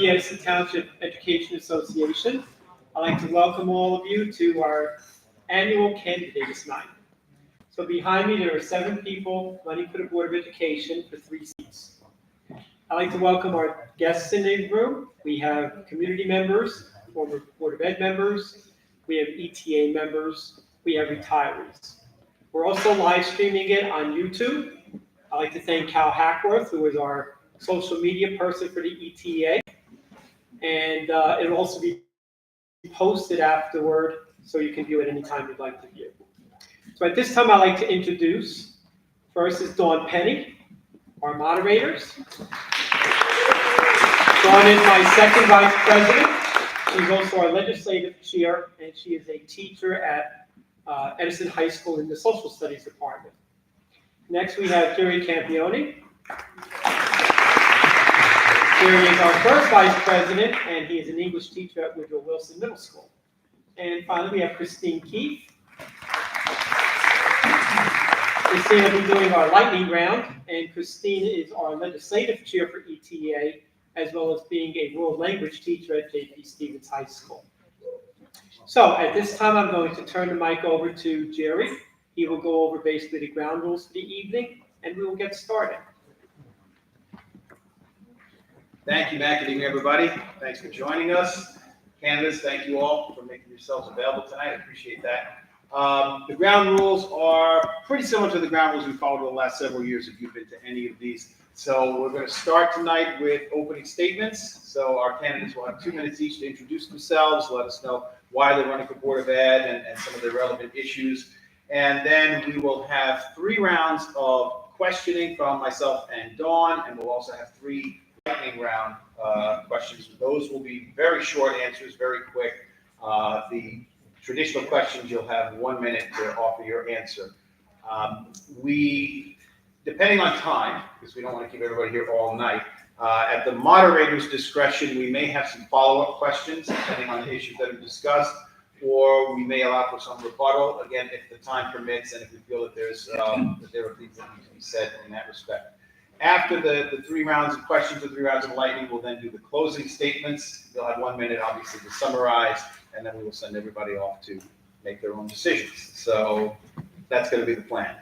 the Edison Township Education Association. I'd like to welcome all of you to our annual candidates night. So behind me, there are 7 people running for the Board of Education for 3 seats. I'd like to welcome our guests in the room. We have community members, former Board of Ed members, we have ETA members, we have retirees. We're also live streaming it on YouTube. I'd like to thank Cal Hackworth, who is our social media person for the ETA. And it'll also be posted afterward, so you can view it anytime you'd like to view. So at this time, I'd like to introduce, first is Dawn Penny, our moderators. Dawn is my second vice president. She's also our legislative chair, and she is a teacher at Edison High School in the social studies department. Next, we have Jerry Campione. Jerry is our first vice president, and he is an English teacher at Woodrow Wilson Middle School. And finally, we have Christine Keith. Christine will be doing our lightning round, and Christine is our legislative chair for ETA, as well as being a world language teacher at J.P. Stevens High School. So at this time, I'm going to turn the mic over to Jerry. He will go over basically the ground rules for the evening, and we will get started. Thank you, Matt. Good evening, everybody. Thanks for joining us. Candidates, thank you all for making yourselves available tonight. I appreciate that. The ground rules are pretty similar to the ground rules we've followed over the last several years if you've been to any of these. So we're going to start tonight with opening statements. So our candidates will have 2 minutes each to introduce themselves, let us know why they're running for Board of Ed and some of the relevant issues. And then we will have 3 rounds of questioning from myself and Dawn, and we'll also have 3 lightning round questions. Those will be very short answers, very quick. The traditional questions, you'll have 1 minute to offer your answer. Depending on time, because we don't want to keep everybody here all night, at the moderator's discretion, we may have some follow-up questions depending on the issues that are discussed, or we may allow for some rebuttal, again, if the time permits and if we feel that there are things that need to be said in that respect. After the 3 rounds of questions or 3 rounds of lightning, we'll then do the closing statements. They'll have 1 minute, obviously, to summarize, and then we will send everybody off to make their own decisions. So that's going to be the plan.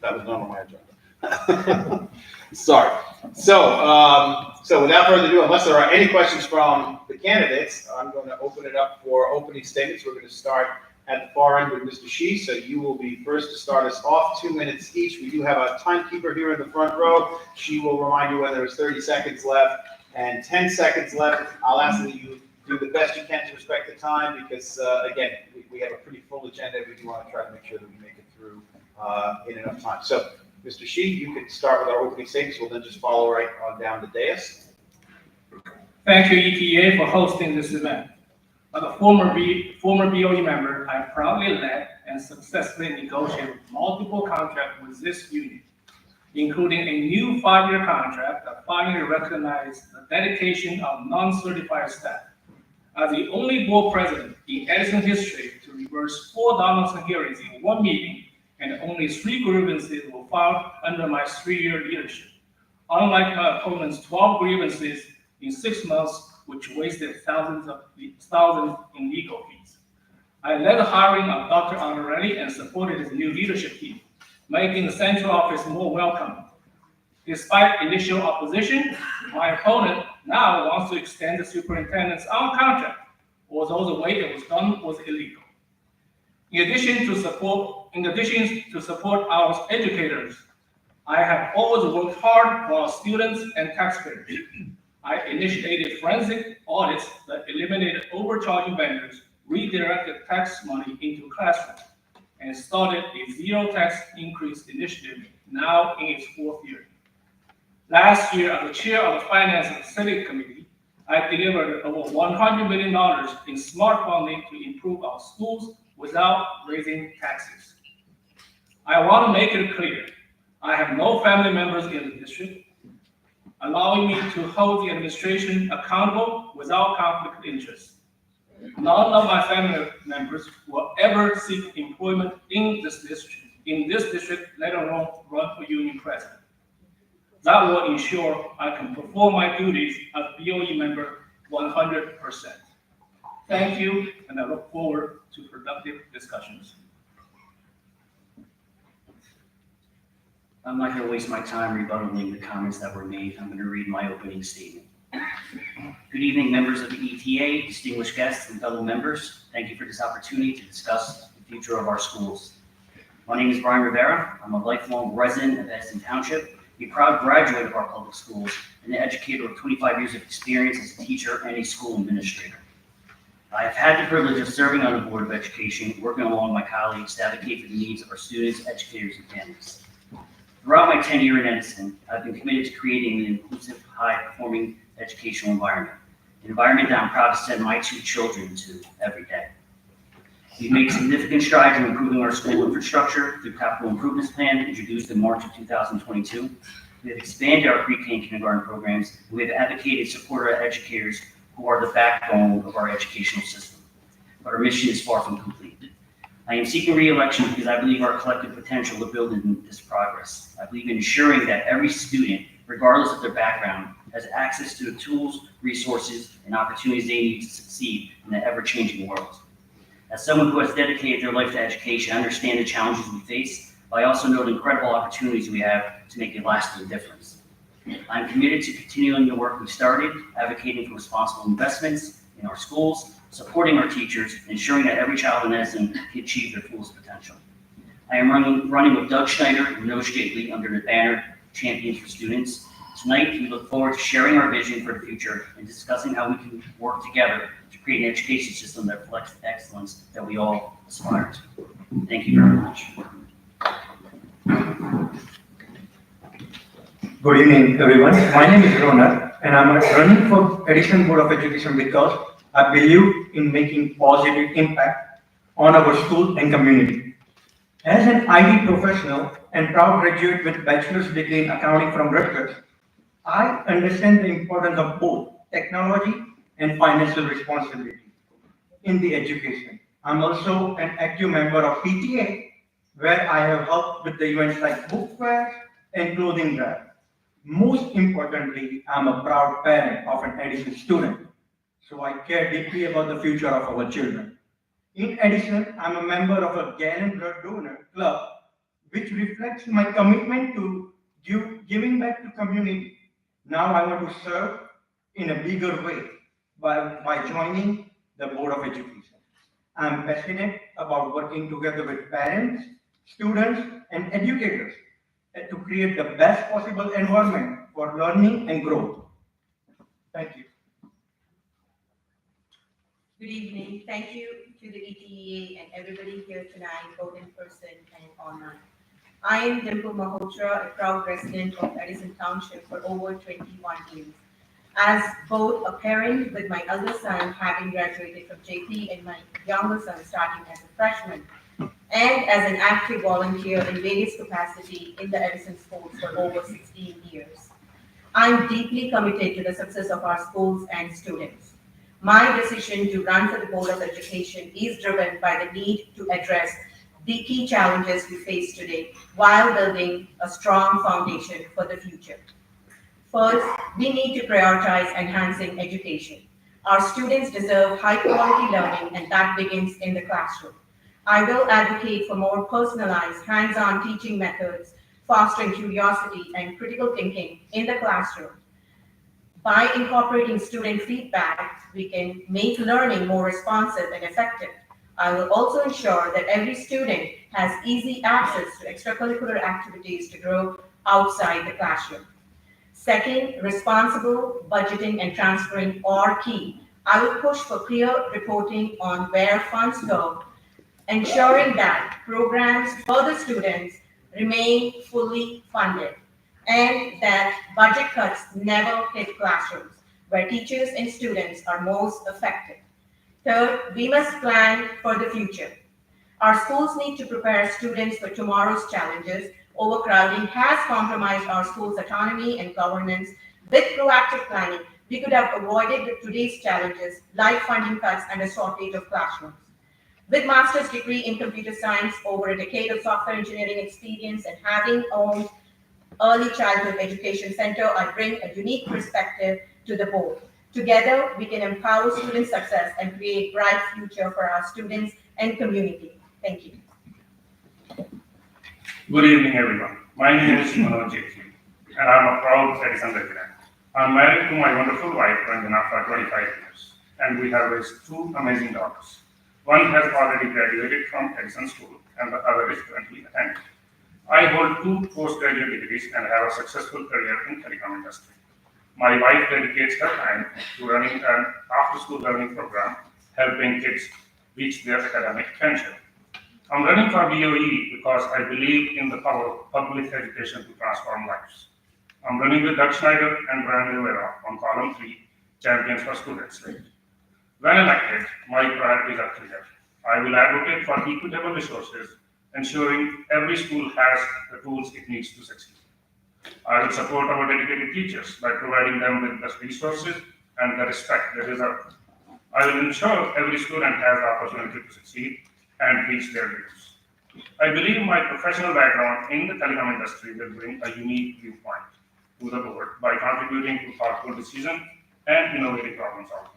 That was not on my agenda. Sorry. So without further ado, unless there are any questions from the candidates, I'm going to open it up for opening statements. We're going to start at the far end with Mr. Shee. So you will be first to start us off, 2 minutes each. We do have a timekeeper here in the front row. She will remind you when there's 30 seconds left and 10 seconds left. I'll ask that you do the best you can to respect the time because, again, we have a pretty full agenda. We do want to try to make sure that we make it through in enough time. So, Mr. Shee, you can start with our opening statements. We'll then just follow right on down the dais. Thank you, ETA, for hosting this event. As a former BOE member, I proudly led and successfully negotiated multiple contracts with this union, including a new 5-year contract that finally recognized the dedication of non-certified staff. As the only board president in Edison history to reverse 4 Donaldson hearings in 1 meeting, and only 3 grievances were filed under my 3-year leadership, unlike my opponent's 12 grievances in 6 months, which wasted thousands in legal fees. I led the hiring of Dr. Arnorelli and supported his new leadership team, making the central office more welcoming. Despite initial opposition, my opponent now wants to extend the superintendent's own contract, although the way it was done was illegal. In addition to support our educators, I have always worked hard for our students and taxpayers. I initiated forensic audits that eliminated overcharging vendors, redirected tax money into classrooms, and started a zero tax increase initiative now in its 4th year. Last year, as the chair of the Finance and Civic Committee, I delivered over $100 million in smart funding to improve our schools without raising taxes. I want to make it clear, I have no family members in the district, allowing me to hold the administration accountable without conflict of interest. None of my family members will ever seek employment in this district, let alone run for union president. That will ensure I can perform my duties as BOE member 100%. Thank you, and I look forward to productive discussions. I'm not going to waste my time rebuttaling the comments that were made. I'm going to read my opening statement. Good evening, members of the ETA, distinguished guests, and fellow members. Thank you for this opportunity to discuss the future of our schools. My name is Brian Rivera. I'm a lifelong resident of Edison Township, a proud graduate of our public schools, and an educator with 25 years of experience as a teacher and a school administrator. I have had the privilege of serving on the Board of Education, working along my colleagues to advocate for the needs of our students, educators, and families. Throughout my tenure in Edison, I've been committed to creating an inclusive, high-performing educational environment, an environment that I'm proud to send my 2 children to every day. We've made significant strides in improving our school infrastructure through capital improvements plan introduced in March of 2022. We have expanded our pre-K and kindergarten programs, and we have advocated and supported our educators who are the backbone of our educational system. But our mission is far from complete. I am seeking re-election because I believe our collective potential to build in this progress. I believe in ensuring that every student, regardless of their background, has access to the tools, resources, and opportunities they need to succeed in the ever-changing world. As someone who has dedicated their life to education, I understand the challenges we face, but I also know the incredible opportunities we have to make a lasting difference. I'm committed to continuing the work we started, advocating for responsible investments in our schools, supporting our teachers, ensuring that every child in Edison can achieve their fullest potential. I am running with Doug Schneider and Noah Stately under the banner Champions for Students. Tonight, we look forward to sharing our vision for the future and discussing how we can work together to create an education system that reflects the excellence that we all aspire to. Thank you very much. Good evening, everyone. My name is Ronald, and I'm running for Edison Board of Education because I believe in making positive impact on our school and community. As an IT professional and proud graduate with bachelor's degree in accounting from Rutgers, I understand the importance of both technology and financial responsibility in the education. I'm also an active member of PTA, where I have helped with the events like book fairs and clothing drive. Most importantly, I'm a proud parent of an Edison student, so I care deeply about the future of our children. In addition, I'm a member of a Gallant Blood Donor Club, which reflects my commitment to giving back to community. Now I want to serve in a bigger way by joining the Board of Education. I'm passionate about working together with parents, students, and educators to create the best possible environment for learning and growth. Thank you. Good evening. Thank you to the ETA and everybody here tonight, both in person and online. I am Dimple Malhotra, a proud resident of Edison Township for over 21 years. As both a parent with my elder son having graduated from JP and my younger son starting as a freshman, and as an active volunteer in various capacity in the Edison schools for over 16 years. I'm deeply committed to the success of our schools and students. My decision to run for the Board of Education is driven by the need to address the key challenges we face today while building a strong foundation for the future. First, we need to prioritize enhancing education. Our students deserve high-quality learning, and that begins in the classroom. I will advocate for more personalized, hands-on teaching methods, fostering curiosity and critical thinking in the classroom. By incorporating student feedback, we can make learning more responsive and effective. I will also ensure that every student has easy access to extracurricular activities to grow outside the classroom. Second, responsible budgeting and transferring are key. I will push for clear reporting on where funds go, ensuring that programs for the students remain fully funded, and that budget cuts never hit classrooms, where teachers and students are most affected. Third, we must plan for the future. Our schools need to prepare students for tomorrow's challenges. Overcrowding has compromised our schools' autonomy and governance. With proactive planning, we could have avoided today's challenges like funding cuts and a shortage of classrooms. With master's degree in computer science, over a decade of software engineering experience, and having owned Early Childhood Education Center, I bring a unique perspective to the board. Together, we can empower student success and create a bright future for our students and community. Thank you. Good evening, everyone. My name is Manoj Jetli, and I'm a proud Edison resident. I'm married to my wonderful wife, Ranjana, for 25 years, and we have raised two amazing daughters. One has already graduated from Edison School, and the other is currently attending. I hold two postgraduate degrees and have a successful career in telecom industry. My wife dedicates her time to running an after-school learning program, helping kids reach their academic potential. I'm running for BOE because I believe in the power of public education to transform lives. I'm running with Doug Schneider and Brian Rivera on column 3, Champions for Students slate. When elected, my priorities are clear. I will advocate for equitable resources, ensuring every school has the tools it needs to succeed. I will support our dedicated teachers by providing them with the resources and the respect they deserve. I will ensure every student has the opportunity to succeed and reach their dreams. I believe my professional background in the telecom industry will bring a unique viewpoint to the board by contributing to thoughtful decision and innovative problem solving.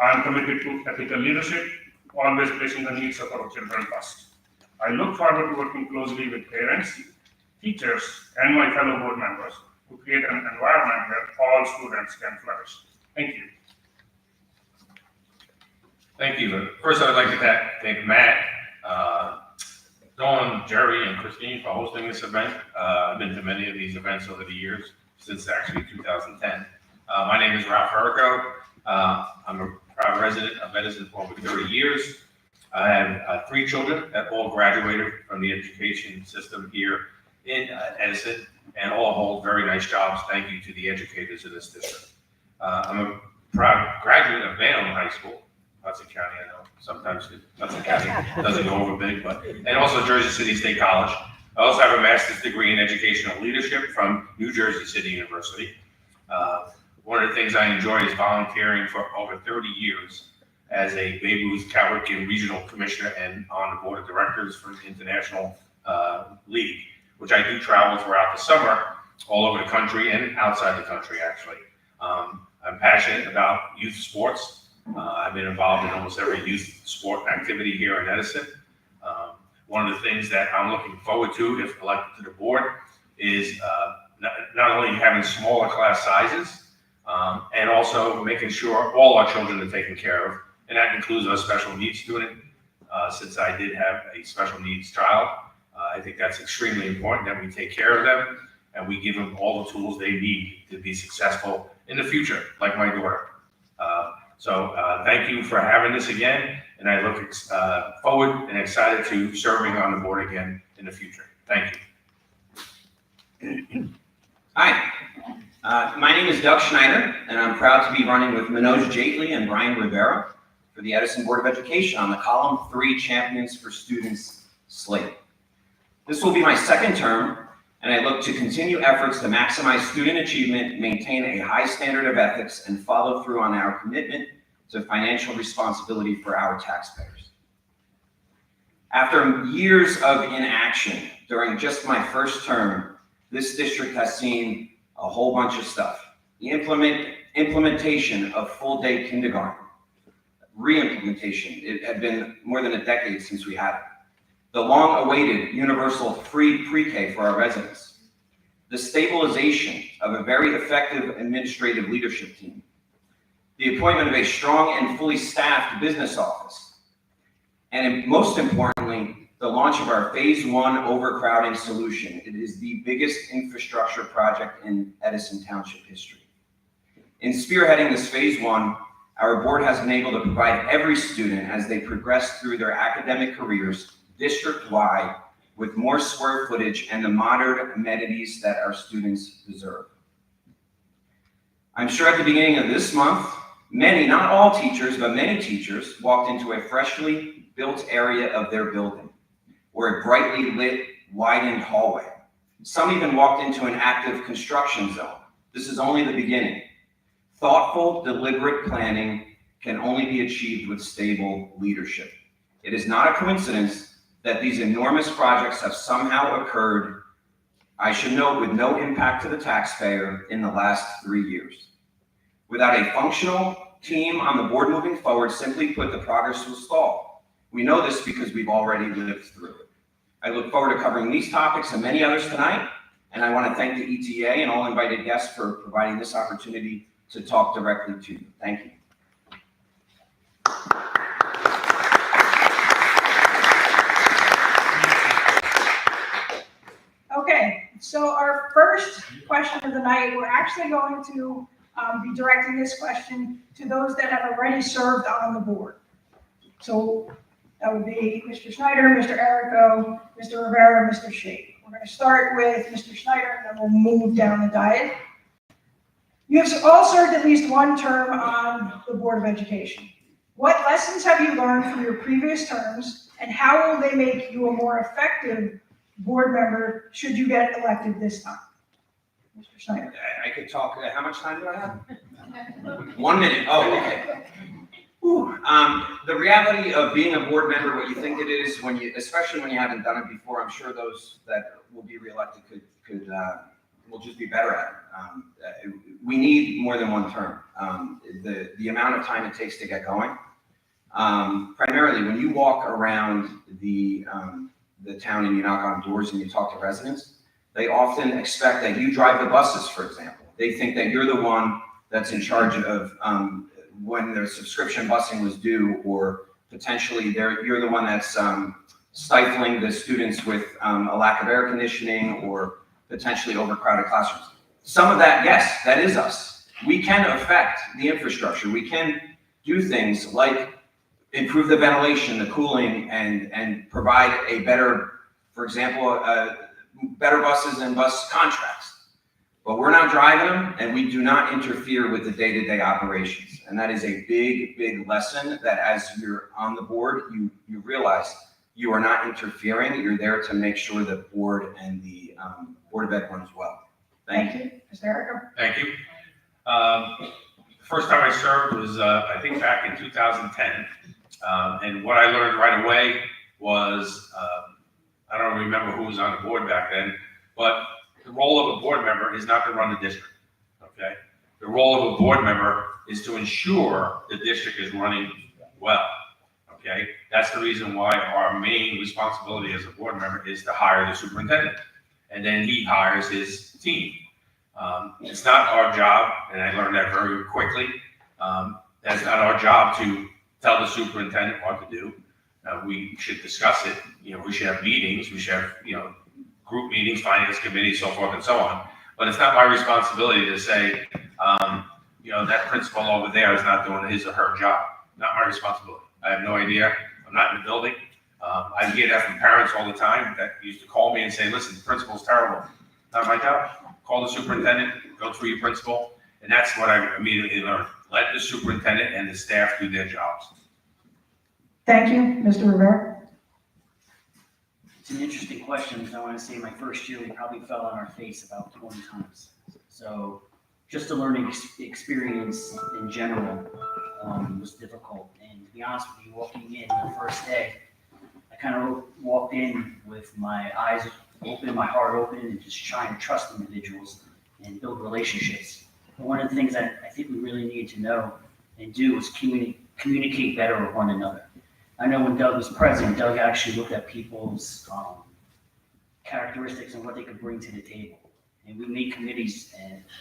I am committed to ethical leadership, always placing the needs of our children first. I look forward to working closely with parents, teachers, and my fellow board members to create an environment where all students can flourish. Thank you. Thank you. First, I'd like to thank Matt, Dawn, Jerry, and Christine for hosting this event. I've been to many of these events over the years, since actually 2010. My name is Ralph Herrico. I'm a proud resident of Edison for over 30 years. I have 3 children that all graduated from the education system here in Edison, and all hold very nice jobs. Thank you to the educators in this district. I'm a proud graduate of Bantam High School, Hudson County. I know sometimes Hudson County doesn't go over big, and also Jersey City State College. I also have a master's degree in educational leadership from New Jersey City University. One of the things I enjoy is volunteering for over 30 years as a Babe Ruth Calrissian Regional Commissioner and on the Board of Directors for the International League, which I do travel throughout the summer all over the country and outside the country, actually. I'm passionate about youth sports. I've been involved in almost every youth sport activity here in Edison. One of the things that I'm looking forward to, if elected to the board, is not only having smaller class sizes, and also making sure all our children are taken care of, and that includes our special needs student. Since I did have a special needs child, I think that's extremely important that we take care of them and we give them all the tools they need to be successful in the future, like my daughter. So thank you for having this again, and I look forward and excited to serving on the board again in the future. Thank you. Hi, my name is Doug Schneider, and I'm proud to be running with Manoj Jetli and Brian Rivera for the Edison Board of Education on the column 3 Champions for Students slate. This will be my second term, and I look to continue efforts to maximize student achievement, maintain a high standard of ethics, and follow through on our commitment to financial responsibility for our taxpayers. After years of inaction during just my first term, this district has seen a whole bunch of stuff. The implementation of full-day kindergarten, re-implementation. It had been more than a decade since we had it. The long-awaited universal free pre-K for our residents. The stabilization of a very effective administrative leadership team. The appointment of a strong and fully staffed business office. And most importantly, the launch of our phase 1 overcrowding solution. It is the biggest infrastructure project in Edison Township history. In spearheading this phase 1, our board has been able to provide every student as they progress through their academic careers district-wide with more square footage and the modern amenities that our students deserve. I'm sure at the beginning of this month, many, not all teachers, but many teachers walked into a freshly built area of their building or a brightly lit, widened hallway. Some even walked into an active construction zone. This is only the beginning. Thoughtful, deliberate planning can only be achieved with stable leadership. It is not a coincidence that these enormous projects have somehow occurred I should note with no impact to the taxpayer in the last 3 years. Without a functional team on the board moving forward, simply put, the progress will stall. We know this because we've already lived through it. I look forward to covering these topics and many others tonight, and I want to thank the ETA and all invited guests for providing this opportunity to talk directly to you. Thank you. Okay, so our first question of the night, we're actually going to be directing this question to those that have already served on the board. So that would be Mr. Schneider, Mr. Errico, Mr. Rivera, Mr. Shea. We're going to start with Mr. Schneider, and then we'll move down the diet. You have all served at least one term on the Board of Education. What lessons have you learned from your previous terms, and how will they make you a more effective board member should you get elected this time? Mr. Schneider. I could talk, how much time do I have? 1 minute, oh, okay. The reality of being a board member, what you think it is, when you, especially when you haven't done it before, I'm sure those that will be reelected will just be better at it. We need more than one term. The amount of time it takes to get going. Primarily, when you walk around the town and you knock on doors and you talk to residents, they often expect that you drive the buses, for example. They think that you're the one that's in charge of when their subscription busing was due, or potentially you're the one that's stifling the students with a lack of air conditioning or potentially overcrowded classrooms. Some of that, yes, that is us. We can affect the infrastructure. We can do things like improve the ventilation, the cooling, and provide a better, for example, better buses and bus contracts. But we're not driving them, and we do not interfere with the day-to-day operations. And that is a big, big lesson that as you're on the board, you realize you are not interfering. You're there to make sure the board and the Board of Ed runs well. Thank you. Mr. Errico. Thank you. The first time I served was, I think, back in 2010. And what I learned right away was, I don't remember who was on the board back then, but the role of a board member is not to run the district, okay? The role of a board member is to ensure the district is running well, okay? That's the reason why our main responsibility as a board member is to hire the superintendent. And then he hires his team. It's not our job, and I learned that very quickly. That's not our job to tell the superintendent what to do. We should discuss it. You know, we should have meetings. We should have, group meetings, finance committee, so forth and so on. But it's not my responsibility to say, that principal over there is not doing his or her job. Not my responsibility. I have no idea. I'm not in the building. I get that from parents all the time that used to call me and say, listen, the principal's terrible. Not my job. Call the superintendent, go through your principal, and that's what I immediately learned. Let the superintendent and the staff do their jobs. Thank you. Mr. Rivera. It's an interesting question, because I want to say my first year, we probably fell on our face about 20 times. So just a learning experience in general was difficult. And to be honest with you, walking in the first day, I kind of walked in with my eyes open, my heart open, and just trying to trust individuals and build relationships. But one of the things that I think we really need to know and do is communicate better with one another. I know when Doug was president, Doug actually looked at people's characteristics and what they could bring to the table. And we made committees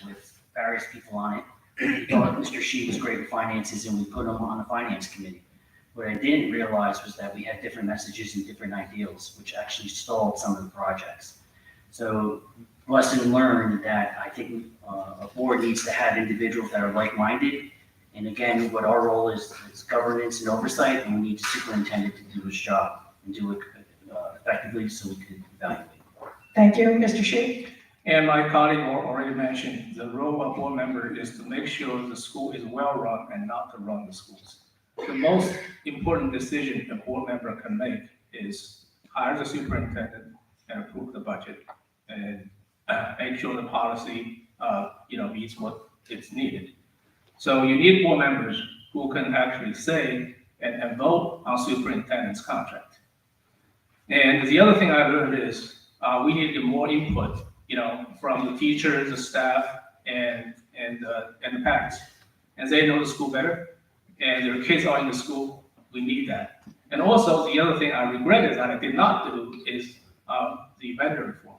with various people on it. We thought Mr. Shee was great with finances, and we put him on the finance committee. What I didn't realize was that we had different messages and different ideals, which actually stalled some of the projects. So lesson learned that I think a board needs to have individuals that are like-minded. And again, what our role is governance and oversight, and we need the superintendent to do his job and do it effectively so we can evaluate. Thank you. Mr. Shea. And my colleague already mentioned, the role of board member is to make sure the school is well-run and not to run the schools. The most important decision a board member can make is hire the superintendent and approve the budget and make sure the policy, meets what it's needed. So you need board members who can actually say and vote on superintendent's contract. And the other thing I learned is we need more input from the teachers, the staff, and the parents. And they know the school better, and their kids are in the school. We need that. And also, the other thing I regret is that I did not do is the vendor reform.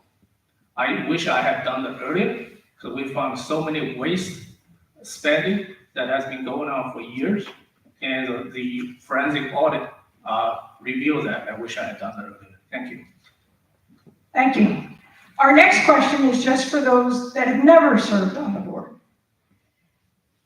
I wish I had done that earlier, because we found so many waste spending that has been going on for years, and the forensic audit revealed that. I wish I had done that earlier. Thank you. Thank you. Our next question is just for those that have never served on the board.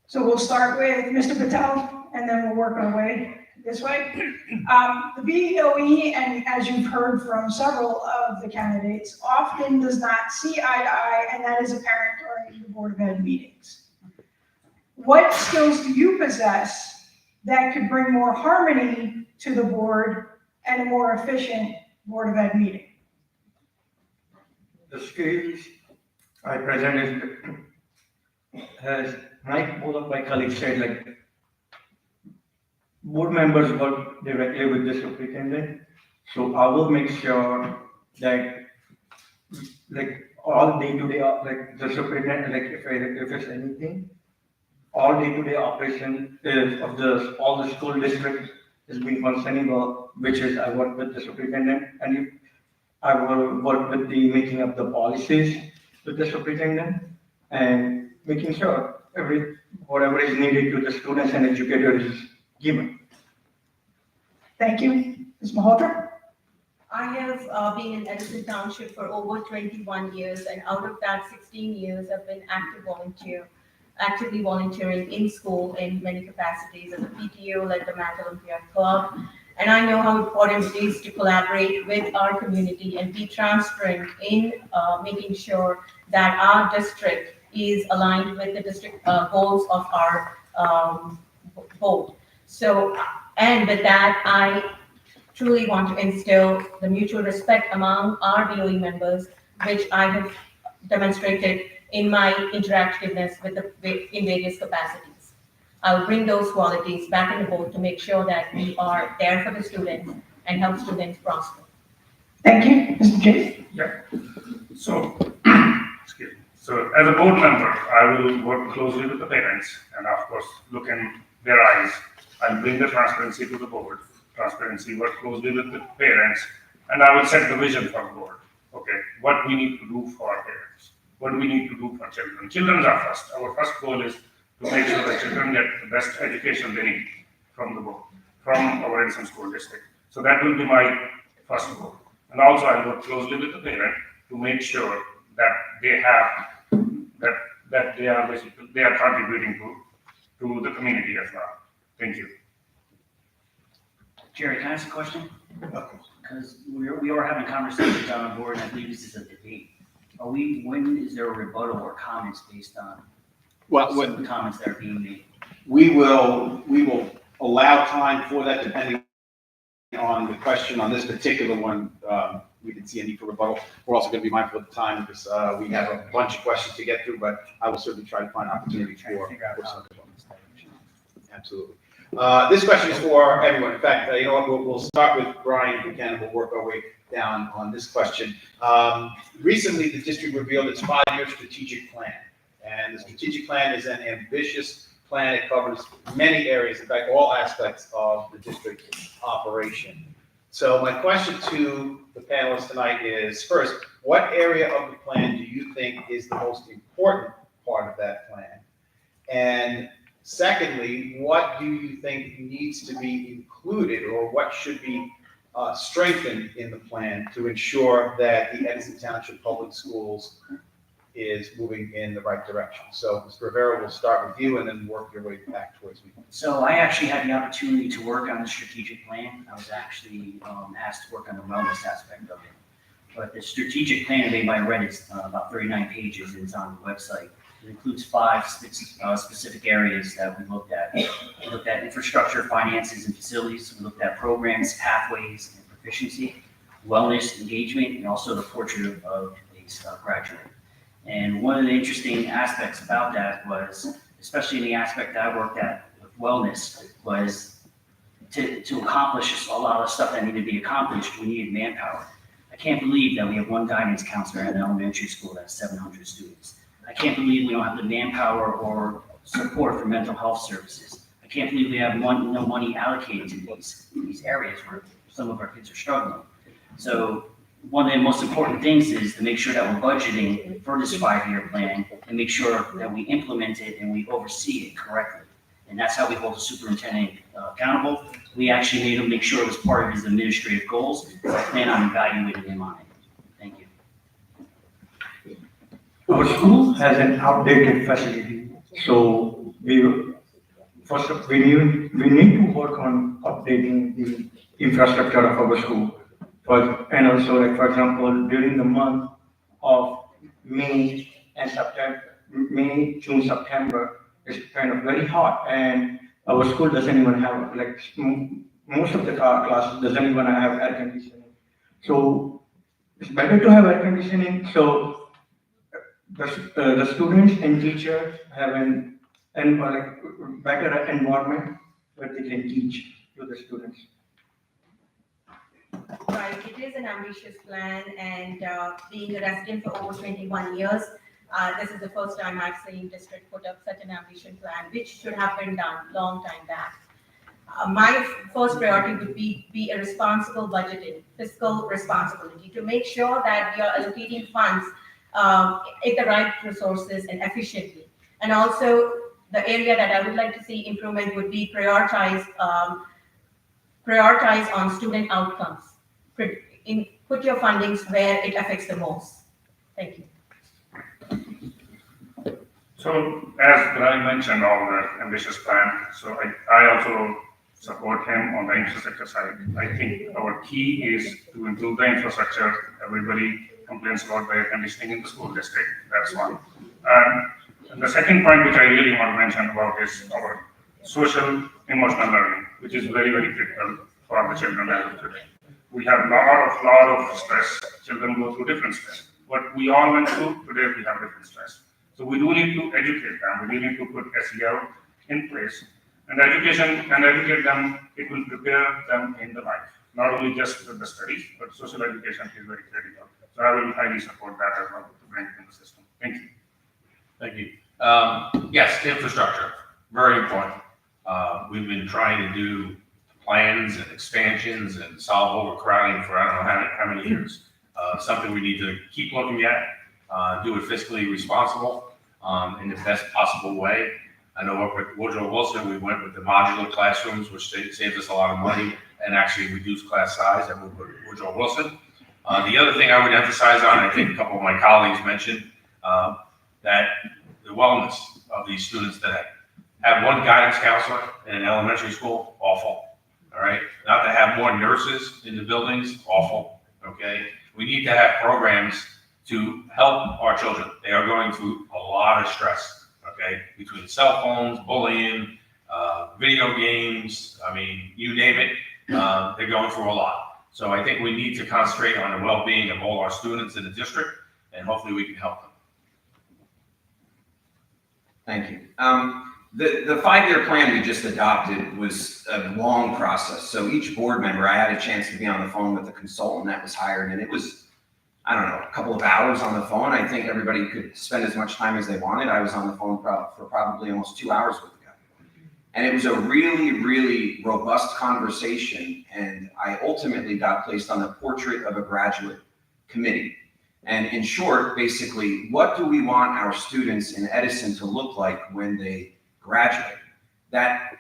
So we'll start with Mr. Patel, and then we'll work our way this way. The BOE, and as you've heard from several of the candidates, often does not see eye to eye, and that is apparent during the Board of Ed meetings. What skills do you possess that could bring more harmony to the board and a more efficient Board of Ed meeting? The skills I present is, as both of my colleagues said, like, board members work directly with the superintendent, so I will make sure that, like, all day-to-day, like, the superintendent, like, if it's anything, all day-to-day operation is of all the school districts is being functioning well, which is I work with the superintendent, and if I will work with the making of the policies with the superintendent and making sure whatever is needed to the students and educators is given. Thank you. Ms. Malhotra? I have been in Edison Township for over 21 years, and out of that 16 years, I've been actively volunteering in school in many capacities. As a PTO, led the Math Olympiad Club, and I know how important it is to collaborate with our community and be transparent in making sure that our district is aligned with the district goals of our board. So, and with that, I truly want to instill the mutual respect among our BOE members, which I have demonstrated in my interactiveness in various capacities. I'll bring those qualities back in the board to make sure that we are there for the students and help students prosper. Thank you. Mr. Chase? Yeah. So, excuse me. So as a board member, I will work closely with the parents and of course, look in their eyes and bring the transparency to the board. Transparency, work closely with the parents, and I will set the vision for the board. Okay, what we need to do for our parents, what we need to do for children. Children are first. Our first goal is to make sure that children get the best education they need from the board, from our Edison school district. So that will be my first goal. And also I work closely with the parent to make sure that they have, that they are contributing to the community as well. Thank you. Jerry, can I ask a question? Because we are having conversations on the board, and I believe this is a debate. When is there a rebuttal or comments based on some of the comments that are being made? We will allow time for that depending on the question. On this particular one, we didn't see a need for rebuttal. We're also going to be mindful of the time because we have a bunch of questions to get through, but I will certainly try to find opportunity for some. Absolutely. This question is for everyone. In fact, you know what, we'll start with Brian if we can, and we'll work our way down on this question. Recently, the district revealed its 5-year strategic plan. And the strategic plan is an ambitious plan. It covers many areas, in fact, all aspects of the district operation. So my question to the panelists tonight is, first, what area of the plan do you think is the most important part of that plan? And secondly, what do you think needs to be included or what should be strengthened in the plan to ensure that the Edison Township Public Schools is moving in the right direction? So, Mr. Rivera, we'll start with you and then work your way back towards me. So I actually had the opportunity to work on the strategic plan. I was actually asked to work on the wellness aspect of it. But the strategic plan, if anybody read it, about 39 pages, and it's on the website. It includes 5 specific areas that we looked at. We looked at infrastructure, finances, and facilities. We looked at programs, pathways, and proficiency, wellness, engagement, and also the portrait of a graduate. And one of the interesting aspects about that was, especially in the aspect that I worked at with wellness, was to accomplish a lot of stuff that needed to be accomplished, we needed manpower. I can't believe that we have one guidance counselor at an elementary school that has 700 students. I can't believe we don't have the manpower or support for mental health services. I can't believe we have no money allocated to these areas where some of our kids are struggling. So one of the most important things is to make sure that we're budgeting for this 5-year plan and make sure that we implement it and we oversee it correctly. And that's how we hold the superintendent accountable. We actually made him make sure it was part of his administrative goals. So I plan on evaluating him on it. Thank you. Our school has an outdated facility, so we need to work on updating the infrastructure of our school. And also, like, for example, during the month of May and June, September, it's kind of very hot, and our school doesn't even have, like, most of the classes doesn't even have air conditioning. So it's better to have air conditioning, so the students and teachers have better environment where they can teach to the students. Right, it is an ambitious plan, and being a resident for over 21 years, this is the first time I've seen district put up such an ambitious plan, which should have been done long time back. My first priority would be a responsible budgeting, fiscal responsibility, to make sure that we are allocating funds in the right resources and efficiently. And also, the area that I would like to see improvement would be prioritize on student outcomes. Put your fundings where it affects the most. Thank you. So as Brian mentioned, all the ambitious plan, so I also support him on the infrastructure side. I think our key is to improve the infrastructure. Everybody complains about the air conditioning in the school district. That's one. And the second point, which I really want to mention about, is our social emotional learning, which is very, very critical for the children as of today. We have a lot of stress. Children go through different stress. What we all went through, today we have different stress. So we do need to educate them. We need to put SEL in place. And education can educate them. It will prepare them in the life. Not only just with the studies, but social education is very critical. So I will highly support that as well to bring it in the system. Thank you. Thank you. Yes, infrastructure, very important. We've been trying to do plans and expansions and solve overcrowding for I don't know how many years. Something we need to keep looking at, do it fiscally responsible in the best possible way. I know up at Woodrow Wilson, we went with the modular classrooms, which saves us a lot of money and actually reduced class size at Woodrow Wilson. The other thing I would emphasize on, I think a couple of my colleagues mentioned, that the wellness of these students that have one guidance counselor in an elementary school, awful. All right, not to have more nurses in the buildings, awful. Okay, we need to have programs to help our children. They are going through a lot of stress. Okay, between cell phones, bullying, video games. I mean, you name it, they're going through a lot. So I think we need to concentrate on the well-being of all our students in the district, and hopefully we can help them. Thank you. The 5-year plan we just adopted was a long process. So each board member, I had a chance to be on the phone with the consultant that was hired, and it was, I don't know, a couple of hours on the phone. I think everybody could spend as much time as they wanted. I was on the phone for probably almost 2 hours with the guy. And it was a really, really robust conversation. And I ultimately got placed on the portrait of a graduate committee. And in short, basically, what do we want our students in Edison to look like when they graduate? That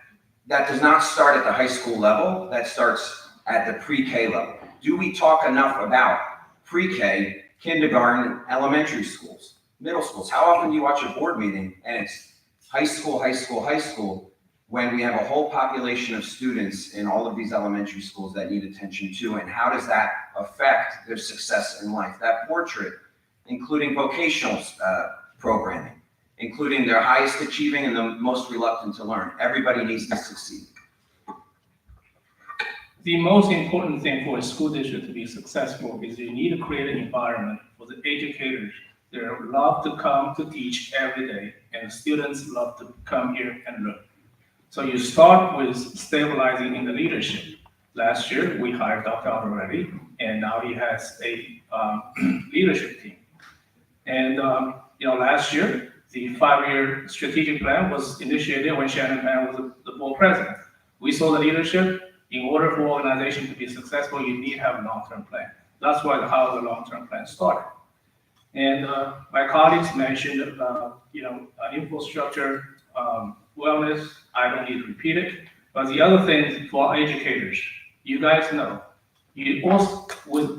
does not start at the high school level. That starts at the pre-K level. Do we talk enough about pre-K, kindergarten, elementary schools, middle schools? How often do you watch a board meeting and it's high school, high school, high school, when we have a whole population of students in all of these elementary schools that need attention too? And how does that affect their success in life? That portrait, including vocational programming, including their highest achieving and the most reluctant to learn. Everybody needs to succeed. The most important thing for a school district to be successful is you need to create an environment for the educators that love to come to teach every day, and students love to come here and learn. So you start with stabilizing in the leadership. Last year, we hired Dr. Already, and now he has a leadership team. And, last year, the 5-year strategic plan was initiated when Shannon Pan was the board president. We saw the leadership. In order for organization to be successful, you need to have a long-term plan. That's how the long-term plan started. And my colleagues mentioned, infrastructure, wellness. I don't need to repeat it. But the other thing for educators, you guys know,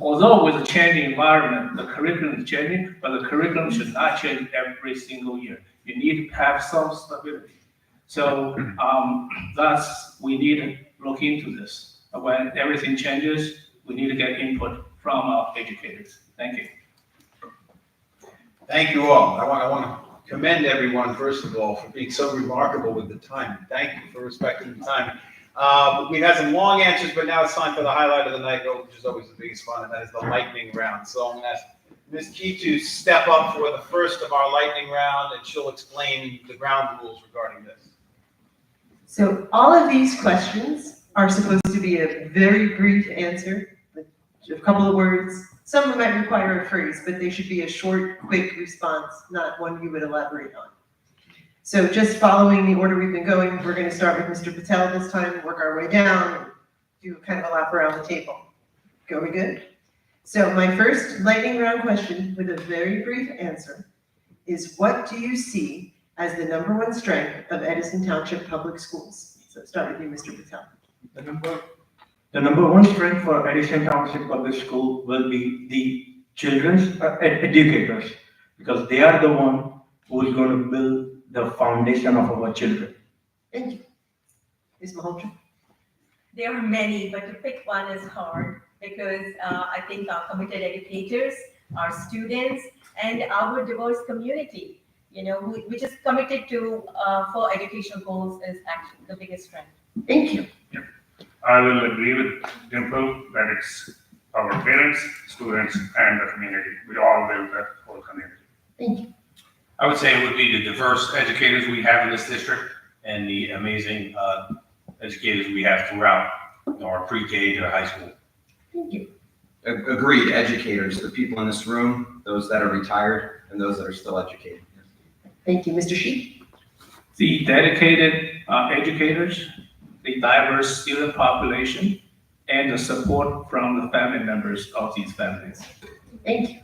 although with a changing environment, the curriculum is changing, but the curriculum should not change every single year. You need to have some stability. So we need to look into this. When everything changes, we need to get input from our educators. Thank you. Thank you all. I want to commend everyone, first of all, for being so remarkable with the time. Thank you for respecting the time. We had some long answers, but now it's time for the highlight of the night, which is always the biggest fun, and that is the lightning round. So I'm going to ask Ms. Key to step up for the first of our lightning round, and she'll explain the ground rules regarding this. So all of these questions are supposed to be a very brief answer, a couple of words. Some of them might require a phrase, but they should be a short, quick response, not one you would elaborate on. So just following the order we've been going, we're going to start with Mr. Patel this time, work our way down, do kind of a lap around the table. Go we good? So my first lightning round question with a very brief answer is, what do you see as the #1 strength of Edison Township Public Schools? So start with you, Mr. Patel. The number one strength for Edison Township Public School will be the children's educators, because they are the one who is going to build the foundation of our children. Thank you. Ms. Malhotra? There are many, but to pick one is hard because I think our committed educators, our students, and our diverse community, which is committed to for educational goals, is actually the biggest strength. Thank you. I will agree with Dimple that it's our parents, students, and the community. We all build the whole community. Thank you. I would say it would be the diverse educators we have in this district and the amazing educators we have throughout our pre-K to high school. Thank you. Agreed, educators, the people in this room, those that are retired, and those that are still educated. Thank you. Mr. Sheep? The dedicated educators, the diverse student population, and the support from the family members of these families. Thank you.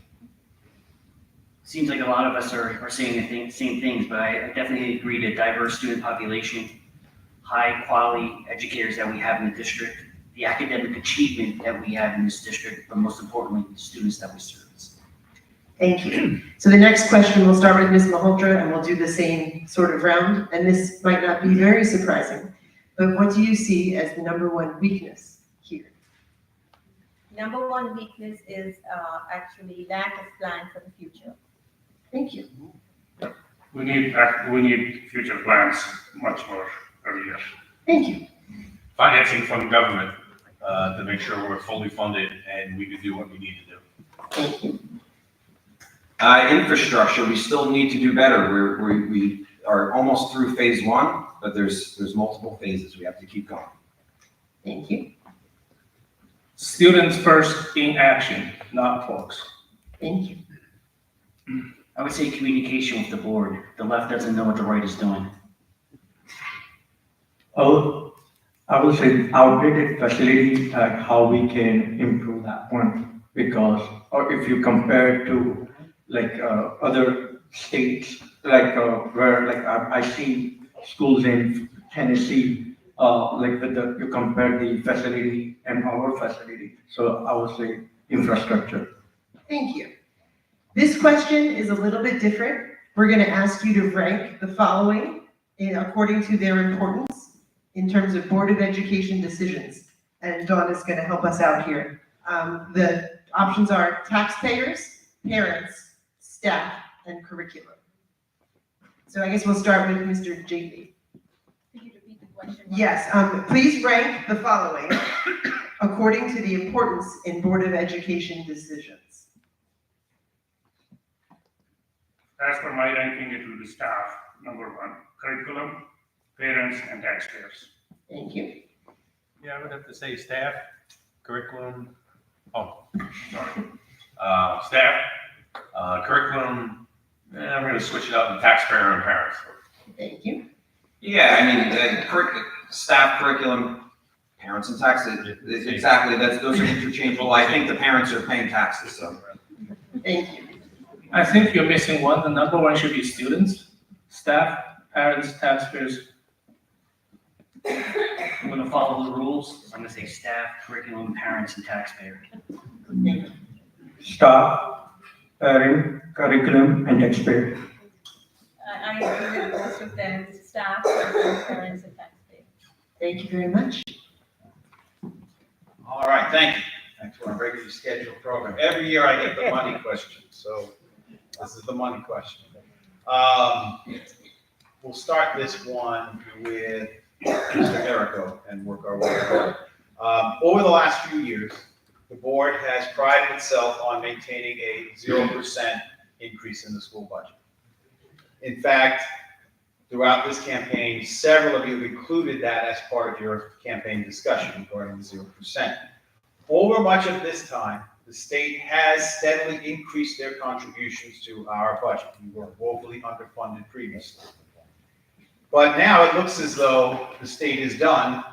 Seems like a lot of us are saying the same things, but I definitely agree to diverse student population, high quality educators that we have in the district, the academic achievement that we have in this district, but most importantly, the students that we service. Thank you. So the next question, we'll start with Ms. Malhotra, and we'll do the same sort of round. And this might not be very surprising, but what do you see as the #1 weakness here? #1 weakness is actually lack of plan for the future. Thank you. We need future plans much more earlier. Thank you. Financing from the government to make sure we're fully funded and we can do what we need to do. Thank you. Infrastructure, we still need to do better. We are almost through phase 1, but there's multiple phases. We have to keep going. Thank you. Students first in action, not folks. Thank you. I would say communication with the board. The left doesn't know what the right is doing. Oh, I would say outdated facility, how we can improve that one, because, or if you compare to other states, where I see schools in Tennessee, you compare the facility and our facility. So I would say infrastructure. Thank you. This question is a little bit different. We're going to ask you to rank the following according to their importance in terms of Board of Education decisions. And Dawn is going to help us out here. The options are taxpayers, parents, staff, and curriculum. So I guess we'll start with Mr. J.B. Could you repeat the question? Yes, please rank the following according to the importance in Board of Education decisions. As per my ranking, it will be staff, #1, curriculum, parents, and taxpayers. Thank you. Yeah, I would have to say staff, curriculum, Oh, sorry. Staff, curriculum, I'm gonna switch it up to taxpayer and parents. Thank you. Yeah, I mean, staff, curriculum, parents and taxes, exactly, those are interchangeable. I think the parents are paying taxes, so. Thank you. I think you're missing one. The number one should be students, staff, parents, taxpayers. I'm gonna follow the rules. I'm gonna say staff, curriculum, parents, and taxpayer. Thank you. Staff, parent, curriculum, and taxpayer. I agree with most of them, staff, parents, and taxpayers. Thank you very much. All right, thank you. Thanks for our regularly scheduled program. Every year I get the money question, so this is the money question. We'll start this one with Mr. Erico and work our way around. Over the last few years, the board has prided itself on maintaining a 0% increase in the school budget. In fact, throughout this campaign, several of you have included that as part of your campaign discussion regarding the 0%. Over much of this time, the state has steadily increased their contributions to our budget. We were woefully underfunded previously. But now it looks as though the state is done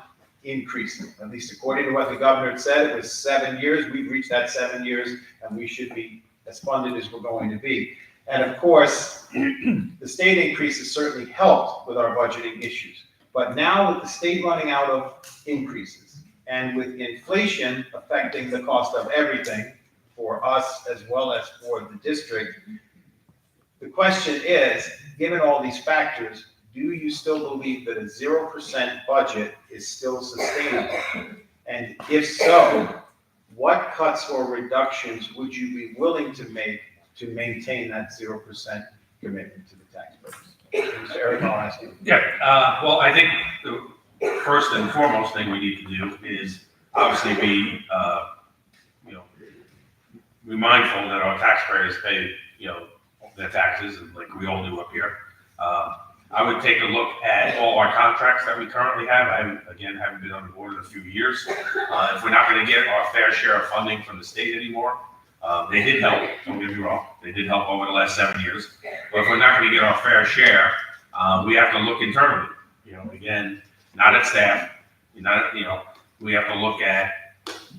increasing, at least according to what the governor had said. It was 7 years. We've reached that 7 years, and we should be as funded as we're going to be. And of course, the state increase has certainly helped with our budgeting issues. But now with the state running out of increases, and with inflation affecting the cost of everything for us as well as for the district, the question is, given all these factors, do you still believe that a 0% budget is still sustainable? And if so, what cuts or reductions would you be willing to make to maintain that 0% commitment to the taxpayers? Mr. Eric, I'll ask you. Yeah, well, I think the first and foremost thing we need to do is obviously be, be mindful that our taxpayers pay, their taxes, and like we all do up here. I would take a look at all our contracts that we currently have. I, haven't been on the board in a few years. If we're not going to get our fair share of funding from the state anymore, they did help, don't get me wrong. They did help over the last 7 years. But if we're not going to get our fair share, we have to look internally. Again, not at staff, we have to look at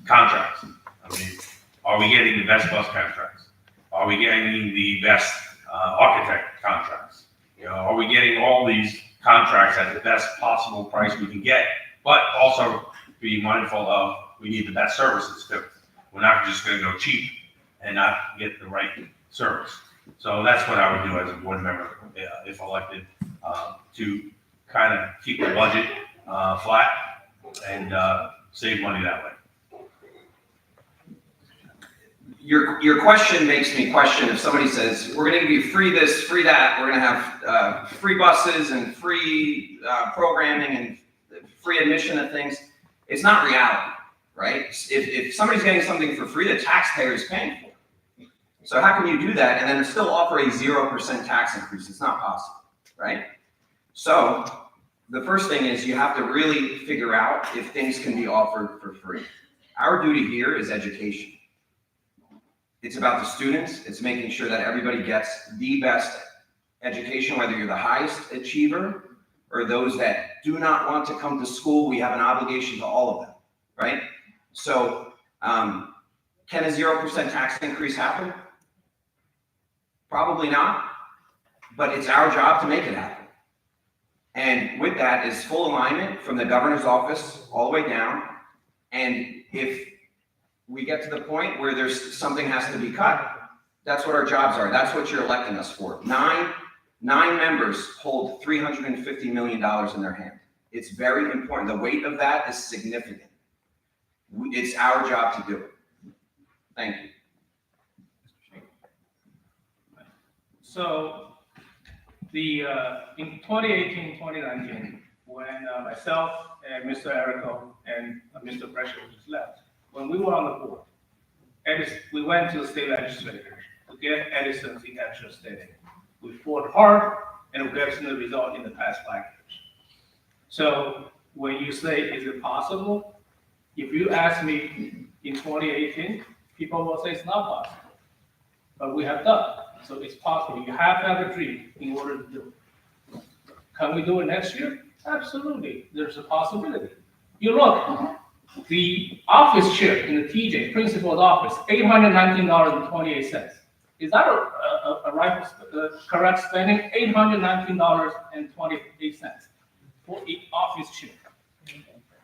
contracts. I mean, are we getting the best bus contracts? Are we getting the best architect contracts? Are we getting all these contracts at the best possible price we can get? But also be mindful of, we need the best services too. We're not just gonna go cheap and not get the right service. So that's what I would do as a board member, if elected, to kind of keep the budget flat and save money that way. Your question makes me question if somebody says, we're gonna give you free this, free that, we're gonna have free buses and free programming and free admission of things. It's not reality, right? If somebody's getting something for free, the taxpayer is paying for it. So how can you do that and then still offer a 0% tax increase? It's not possible, right? So the first thing is you have to really figure out if things can be offered for free. Our duty here is education. It's about the students. It's making sure that everybody gets the best education, whether you're the highest achiever or those that do not want to come to school. We have an obligation to all of them, right? So can a 0% tax increase happen? Probably not, but it's our job to make it happen. And with that is full alignment from the governor's office all the way down. And if we get to the point where there's something has to be cut, that's what our jobs are. That's what you're electing us for. Nine members hold $350 million in their hand. It's very important. The weight of that is significant. It's our job to do it. Thank you. So in 2018, 2019, when myself and Mr. Erico and Mr. Brescia just left, when we were on the board, we went to the state legislature to get Edison the extra state. We fought hard, and we got the result in the past 5 years. So when you say, is it possible? If you ask me in 2018, people will say it's not possible. But we have done it, so it's possible. You have to have a dream in order to do it. Can we do it next year? Absolutely, there's a possibility. You look, the office chair in the TJ, principal's office, $819.28. Is that a right, correct spending? $819.28 for the office chair.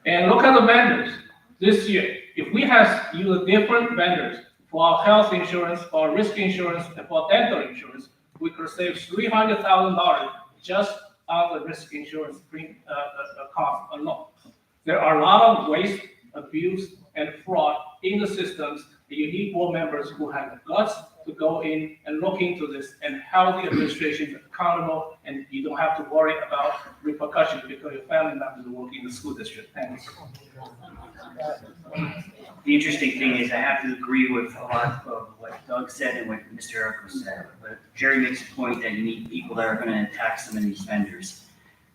And look at the vendors this year. If we have used different vendors for our health insurance, for our risk insurance, and for dental insurance, we could save $300,000 just on the risk insurance cost alone. There are a lot of waste, abuse, and fraud in the systems. You need board members who have the guts to go in and look into this and hold the administration accountable, and you don't have to worry about repercussions because your family members work in the school district. Thanks. The interesting thing is I have to agree with a lot of what Doug said and what Mr. Erico said. But Jerry makes a point that you need people that are going to attack some of these vendors.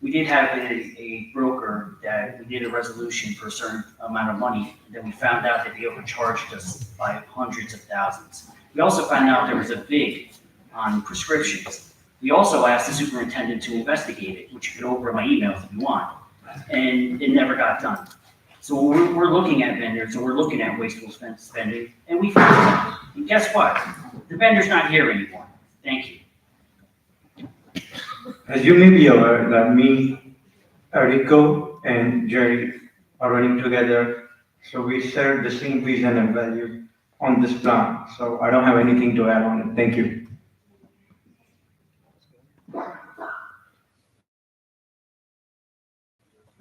We did have a broker that we did a resolution for a certain amount of money, and then we found out that they overcharged us by hundreds of thousands. We also found out there was a bid on prescriptions. We also asked the superintendent to investigate it, which you can open my emails if you want, and it never got done. So we're looking at vendors and we're looking at wasteful spending, and we found something. And guess what? The vendor's not here anymore. Thank you. As you may be aware, that me, Erico, and Jerry are running together, so we share the same vision and values on this plan. So I don't have anything to add on it. Thank you.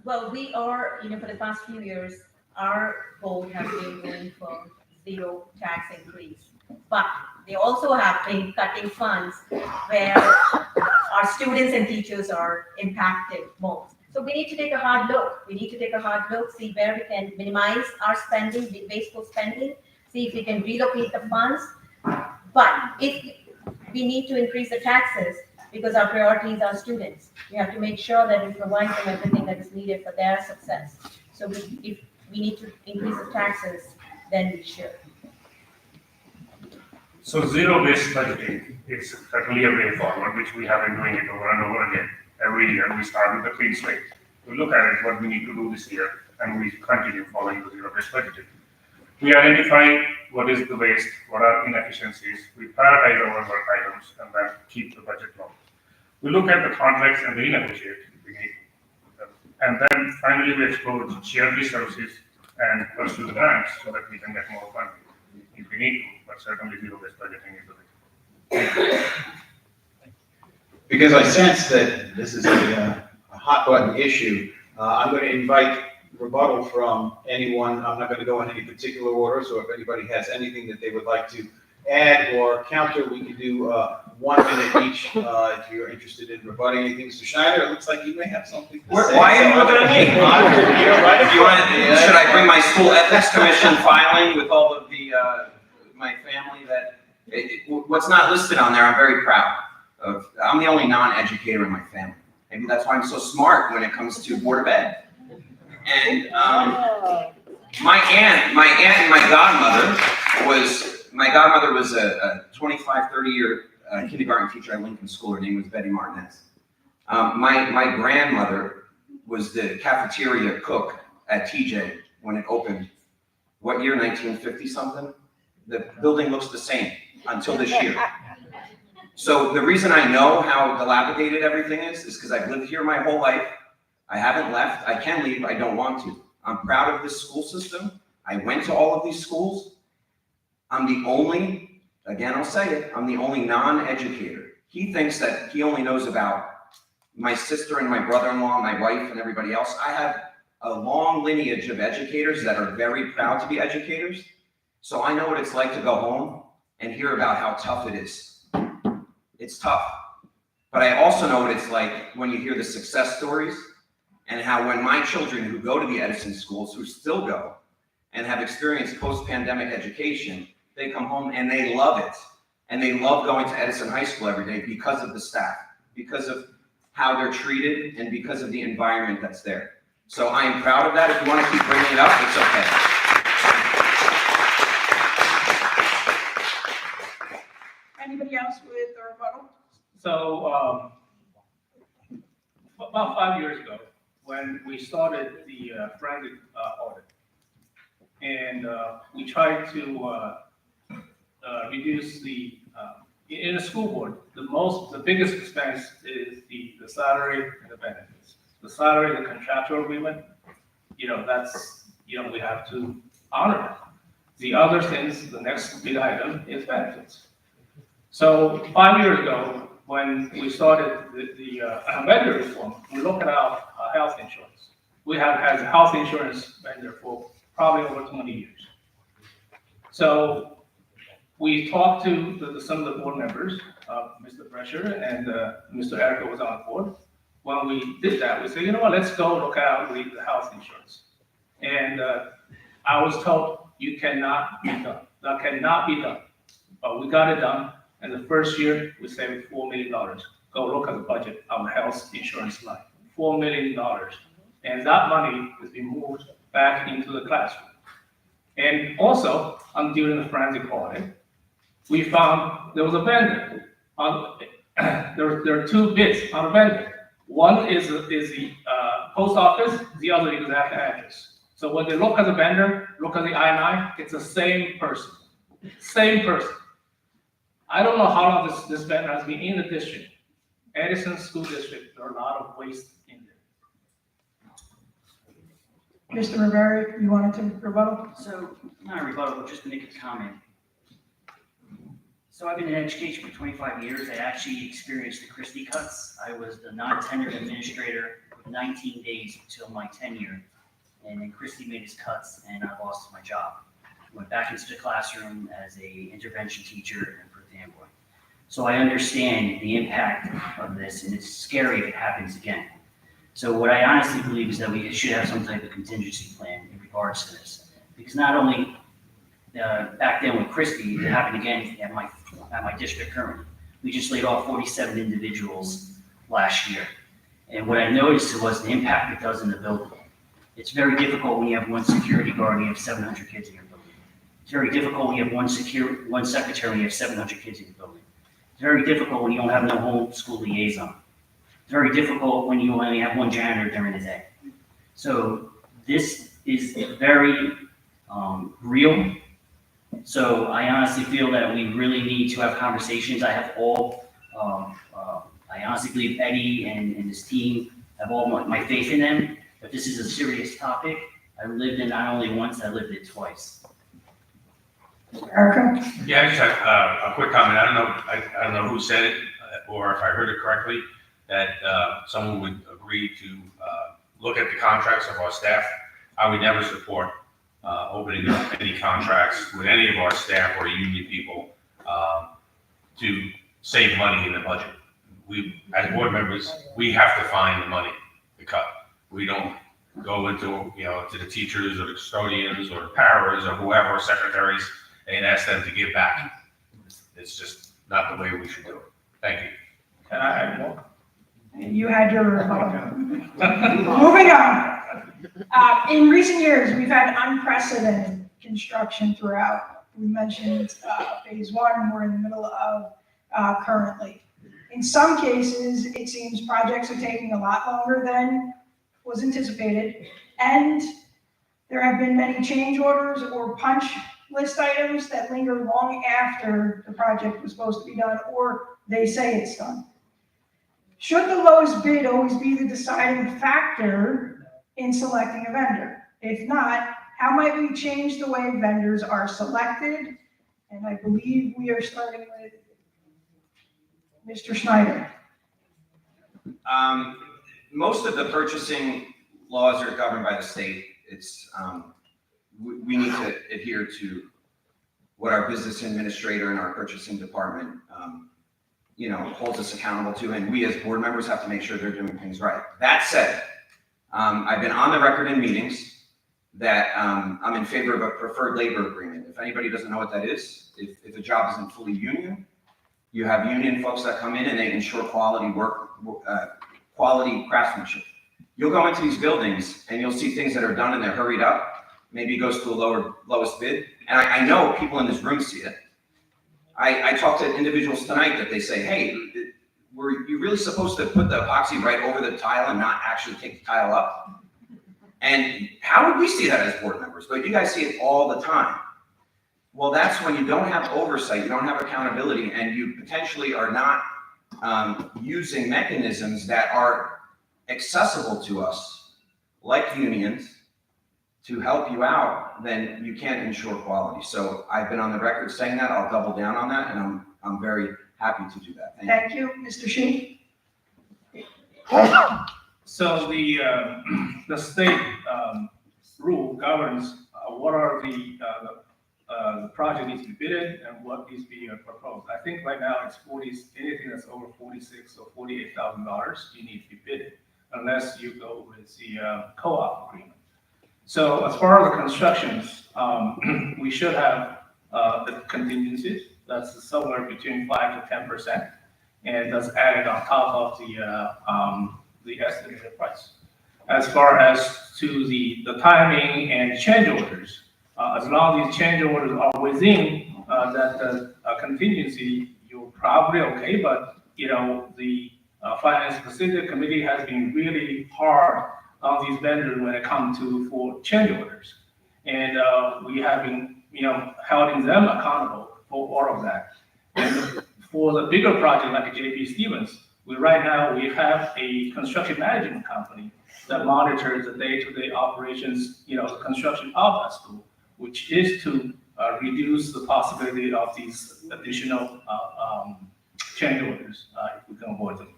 Well, we are, for the past few years, our goal has been going for zero tax increase. But they also have been cutting funds where our students and teachers are impacted most. So we need to take a hard look. We need to take a hard look, see where we can minimize our spending, the wasteful spending, see if we can relocate the funds. But if we need to increase the taxes, because our priorities are students, we have to make sure that we provide them everything that is needed for their success. So if we need to increase the taxes, then we should. So zero-based budgeting is certainly a way forward, which we have been doing it over and over again. Every year we start with a clean slate. We look at it, what we need to do this year, and we continue following the zero-based budgeting. We identify what is the waste, what are inefficiencies, we prioritize our work items, and then keep the budget low. We look at the contracts and renegotiate if we need to. And then finally we explore shared resources and pursue the grants so that we can get more funding if we need to, but certainly zero-based budgeting is the way. Because I sense that this is a hot button issue, I'm going to invite rebuttal from anyone. I'm not going to go in any particular order, so if anybody has anything that they would like to add or counter, we can do 1 minute each if you're interested in rebutting anything. Mr. Schneider, it looks like you may have something to say. Why are you looking at me? Should I bring my school ethics commission filing with all of the my family that what's not listed on there? I'm very proud of. I'm the only non-educator in my family. Maybe that's why I'm so smart when it comes to Board of Ed. And my aunt and my godmother was a 25, 30-year kindergarten teacher at Lincoln School. Her name was Betty Martinez. My grandmother was the cafeteria cook at TJ when it opened. What year? 1950 something. The building looks the same until this year. So the reason I know how dilapidated everything is because I've lived here my whole life. I haven't left. I can leave. I don't want to. I'm proud of this school system. I went to all of these schools. I'm the only, again, I'll say it, I'm the only non-educator. He thinks that he only knows about my sister and my brother-in-law, my wife and everybody else. I have a long lineage of educators that are very proud to be educators. So I know what it's like to go home and hear about how tough it is. It's tough. But I also know what it's like when you hear the success stories and how when my children who go to the Edison schools, who still go and have experienced post-pandemic education, they come home and they love it. And they love going to Edison High School every day because of the staff, because of how they're treated, and because of the environment that's there. So I am proud of that. If you want to keep bringing it up, it's okay. else with a rebuttal? So, about 5 years ago, when we started the forensic audit, and we tried to reduce in the school board, the biggest expense is the salary and the benefits. The salary, the contractual agreement, that's, we have to honor that. The other things, the next big item is benefits. So 5 years ago, when we started the vendor reform, we looked at our health insurance. We have had a health insurance vendor for probably over 20 years. So we talked to some of the board members, Mr. Brescher and Mr. Erica was on board. When we did that, we said, you know what, let's go look at the health insurance. And I was told, you cannot be done. That cannot be done. But we got it done. And the first year, we saved $4 million. Go look at the budget of the health insurance line, $4 million. And that money is being moved back into the classroom. And also, during the forensic audit, we found there was a vendor. There are two bids on a vendor. One is the post office, the other is the exact address. So when they look at the vendor, look at the I-9, it's the same person. Same person. I don't know how long this vendor has been in the district. Edison School District, there are a lot of waste in there. Mr. Rivera, you wanted to rebuttal? So, not a rebuttal, but just to make a comment. So I've been in education for 25 years. I actually experienced the Christie cuts. I was the non-tenured administrator for 19 days until my tenure. And then Christie made his cuts and I lost my job. Went back into the classroom as a intervention teacher and for Amboy. So I understand the impact of this and it's scary if it happens again. So what I honestly believe is that we should have some type of contingency plan in regards to this. Because not only back then with Christie, it happened again at my district currently. We just laid off 47 individuals last year. And what I noticed was the impact it does in the building. It's very difficult when you have one security guard and you have 700 kids in your building. It's very difficult when you have one secretary and you have 700 kids in your building. It's very difficult when you don't have no home school liaison. It's very difficult when you only have one janitor during the day. So this is very real. So I honestly feel that we really need to have conversations. I have I honestly believe Eddie and his team have all my faith in them. But this is a serious topic. I lived it not only once, I lived it twice. Erica? Yeah, I just have a quick comment. I don't know who said it or if I heard it correctly, that someone would agree to look at the contracts of our staff. I would never support opening up any contracts with any of our staff or union people to save money in the budget. We, as board members, we have to find the money to cut. We don't go into, to the teachers or the custodians or the paras or whoever, secretaries, and ask them to give back. It's just not the way we should do it. Thank you. Can I add more? You had your rebuttal. Moving on. In recent years, we've had unprecedented construction throughout. We mentioned phase one, we're in the middle of currently. In some cases, it seems projects are taking a lot longer than was anticipated, and there have been many change orders or punch list items that linger long after the project was supposed to be done, or they say it's done. Should the lowest bid always be the deciding factor in selecting a vendor? If not, how might we change the way vendors are selected? And I believe we are starting with Mr. Schneider. Most of the purchasing laws are governed by the state. It's, we need to adhere to what our business administrator and our purchasing department, holds us accountable to, and we as board members have to make sure they're doing things right. That said, I've been on the record in meetings that I'm in favor of a preferred labor agreement. If anybody doesn't know what that is, if a job isn't fully union, you have union folks that come in and they ensure quality work, quality craftsmanship. You'll go into these buildings and you'll see things that are done and they're hurried up. Maybe it goes to a lowest bid. And I know people in this room see it. I talked to individuals tonight that they say, hey, were you really supposed to put the epoxy right over the tile and not actually take the tile up? And how would we see that as board members? But you guys see it all the time. Well, that's when you don't have oversight, you don't have accountability, and you potentially are not using mechanisms that are accessible to us, like unions, to help you out, then you can't ensure quality. So I've been on the record saying that, I'll double down on that, and I'm very happy to do that. Thank you. Thank you, Mr. Sheen. So the state rule governs what are the project needs to be bid and what needs to be proposed. I think right now it's anything that's over $46,000 or $48,000, you need to be bid, unless you go with the co-op agreement. So as far as the constructions, we should have the contingencies, that's somewhere between 5 to 10%, and that's added on top of the estimated price. As far as to the timing and change orders, as long as these change orders are within that contingency, you're probably okay. But the Finance Facility Committee has been really hard on these vendors when it comes for change orders, and we have been holding them accountable for all of that. And for the bigger project like JP Stevens, right now we have a construction management company that monitors the day-to-day operations, the construction of that school, which is to reduce the possibility of these additional change orders if we can avoid them.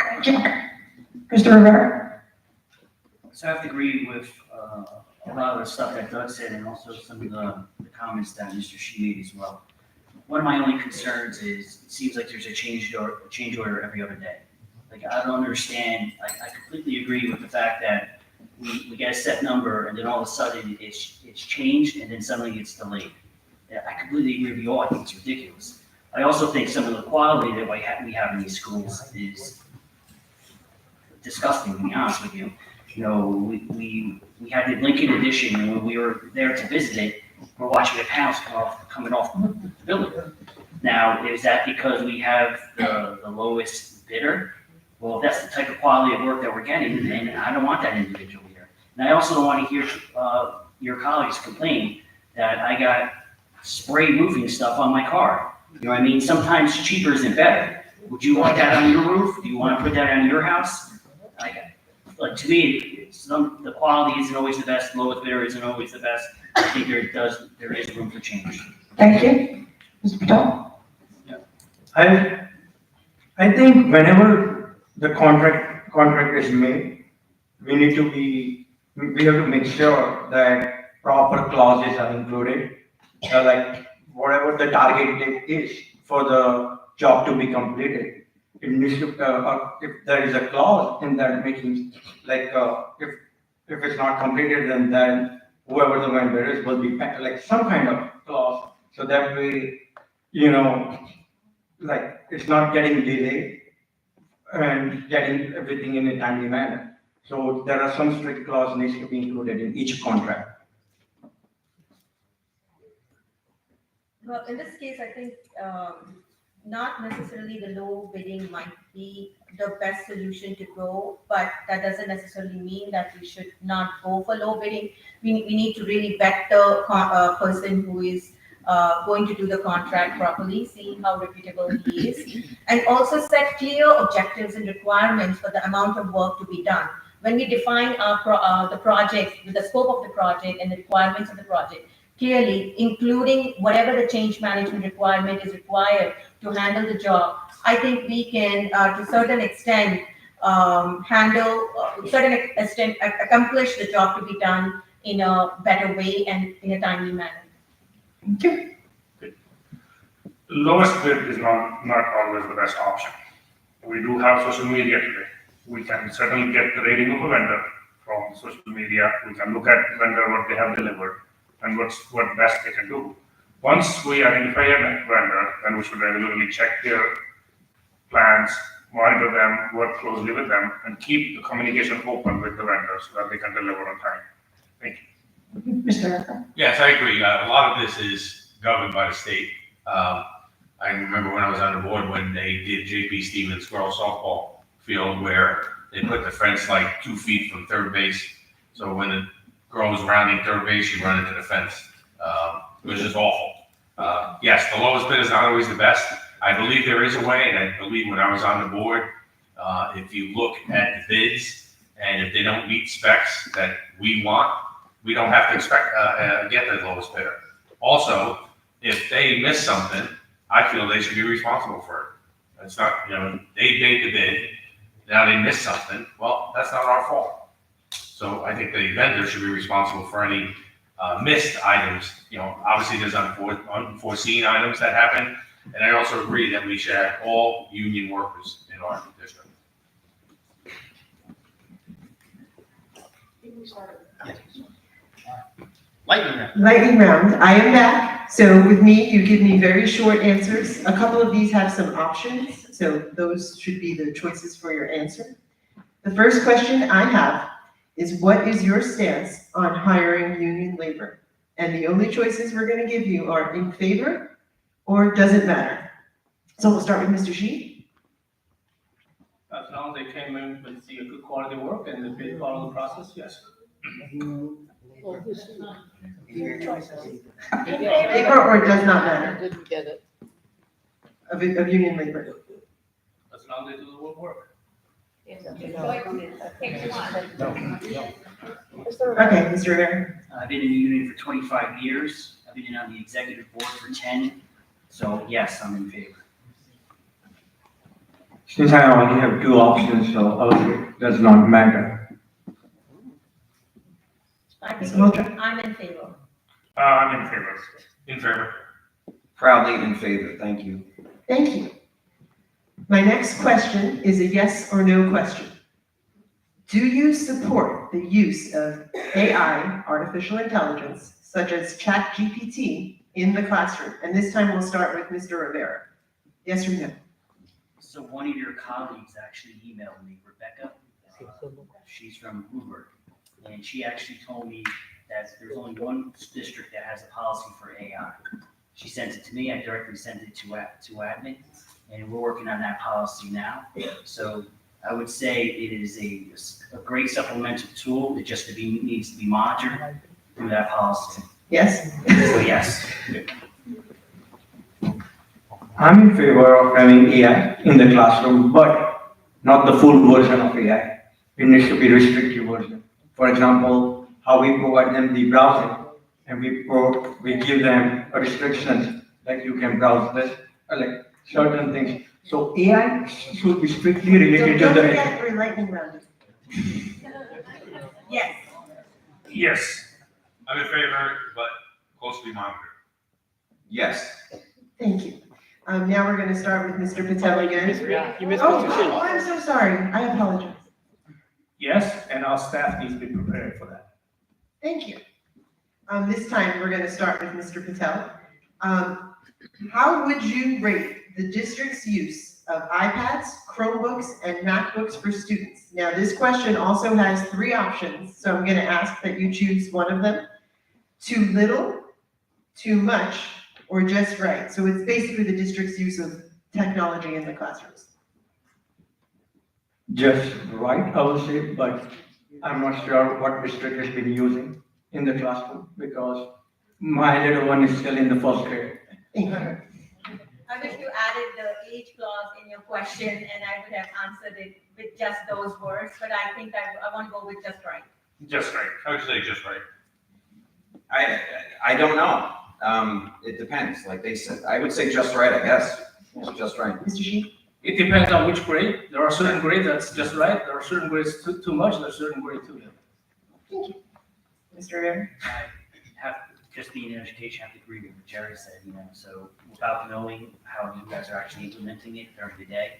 Thank you. Mr. Rivera. So I have to agree with a lot of the stuff that Doug said and also some of the comments that Mr. Sheen made as well. One of my only concerns is it seems like there's a change order every other day. Like, I don't understand. I completely agree with the fact that we get a set number and then all of a sudden it's changed and then suddenly it's delayed. Yeah, I completely agree with you all. I think it's ridiculous. I also think some of the quality that we have in these schools is disgusting, to be honest with you. We had the Lincoln edition, and when we were there to visit it, we're watching a panels coming off the building. Now, is that because we have the lowest bidder? Well, if that's the type of quality of work that we're getting, then I don't want that individual here. And I also don't want to hear your colleagues complain that I got spray roofing stuff on my car. You know what I mean? Sometimes cheaper isn't better. Would you want that on your roof? Do you want to put that on your house? Like to me, the quality isn't always the best. Lowest bidder isn't always the best. I think there is room for change. Thank you. Mr. Patel. I think whenever the contract is made, we have to make sure that proper clauses are included, like whatever the target date is for the job to be completed. It needs to, if there is a clause in that making, like if it's not completed, then whoever the vendor is will be like some kind of clause, so that way, like it's not getting delayed and getting everything in a timely manner. So there are some strict clause needs to be included in each contract. Well, in this case, I think not necessarily the low bidding might be the best solution to go, but that doesn't necessarily mean that we should not go for low bidding. We need to really vet the person who is going to do the contract properly, see how reputable he is, and also set clear objectives and requirements for the amount of work to be done. When we define the project, the scope of the project and the requirements of the project, clearly including whatever the change management requirement is required to handle the job, I think we can, to a certain extent, accomplish the job to be done in a better way and in a timely manner. Thank you. Lowest bid is not always the best option. We do have social media today. We can certainly get the rating of a vendor from social media. We can look at vendor, what they have delivered, and what best they can do. Once we identify a vendor, then we should regularly check their plans, monitor them, work closely with them, and keep the communication open with the vendors so that they can deliver on time. Thank you. Mr. Rivera. Yes, I agree. A lot of this is governed by the state. I remember when I was on the board when they did J.P. Stevens girls softball field where they put the fence like 2 feet from third base. So when the girl was rounding third base, she run into the fence. It was just awful. Yes, the lowest bid is not always the best. I believe there is a way, and I believe when I was on the board, if you look at the bids and if they don't meet specs that we want, we don't have to get the lowest bidder. Also, if they miss something, I feel they should be responsible for it. It's not, they made the bid, now they missed something, well, that's not our fault. So I think the vendor should be responsible for any missed items. Obviously there's unforeseen items that happen, and I also agree that we should have all union workers in our district. Lightning round, I am back. So with me, you give me very short answers. A couple of these have some options, so those should be the choices for your answer. The first question I have is, what is your stance on hiring union labor? And the only choices we're going to give you are in favor or doesn't matter. So we'll start with Mr. Shi. As long as they came in and see a good quality work and if they follow the process, yes. Labor or does not matter? Didn't get it. Of union labor. As long as they do the work. Okay, Mr. Rivera. I've been in the union for 25 years. I've been on the executive board for 10. So yes, I'm in favor. Since I only have two options, so also does not matter. I'm in favor. I'm in favor. In favor. Proudly in favor, thank you. Thank you. My next question is a yes or no question. Do you support the use of AI, artificial intelligence, such as ChatGPT, in the classroom? And this time we'll start with Mr. Rivera. Yes or no? So one of your colleagues actually emailed me, Rebecca. She's from Hoover, and she actually told me that there's only one district that has a policy for AI. She sent it to me, I directly sent it to admin, and we're working on that policy now. So I would say it is a great supplemental tool, it just needs to be monitored through that policy. Yes? So yes. I'm in favor of having AI in the classroom, but not the full version of AI. It needs to be restricted version. For example, how we provide them the browsing, and we give them restrictions, like you can browse this, or like certain things. So AI should be strictly related to Don't the. forget your lightning round. Yes. Yes. I'm in favor, but closely monitored. Yes. Thank you. Now we're going to start with Mr. Patel again. You missed Oh, Mr. Shi. I'm so sorry. I apologize. Yes, and our staff needs to be prepared for that. Thank you. This time, we're going to start with Mr. Patel. How would you rate the district's use of iPads, Chromebooks, and MacBooks for students? Now, this question also has 3 options, so I'm going to ask that you choose one of them. Too little, too much, or just right. So it's basically the district's use of technology in the classrooms. Just right, I would say, but I'm not sure what district has been using in the classroom, because my little one is still in the first grade. I wish you added the age clause in your question, and I would have answered it with just those words, but I think I want to go with just right. Just right. I would say just right. I don't know. It depends, like they said. I would say just right, I guess. Just right. Mr. Shi? It depends on which grade. There are certain grades that's just right. There are certain grades too much. There are certain grades too little. Thank you. Mr. Rivera? I have, just being in education, I have to agree with what Jerry said, so without knowing how you guys are actually implementing it during the day,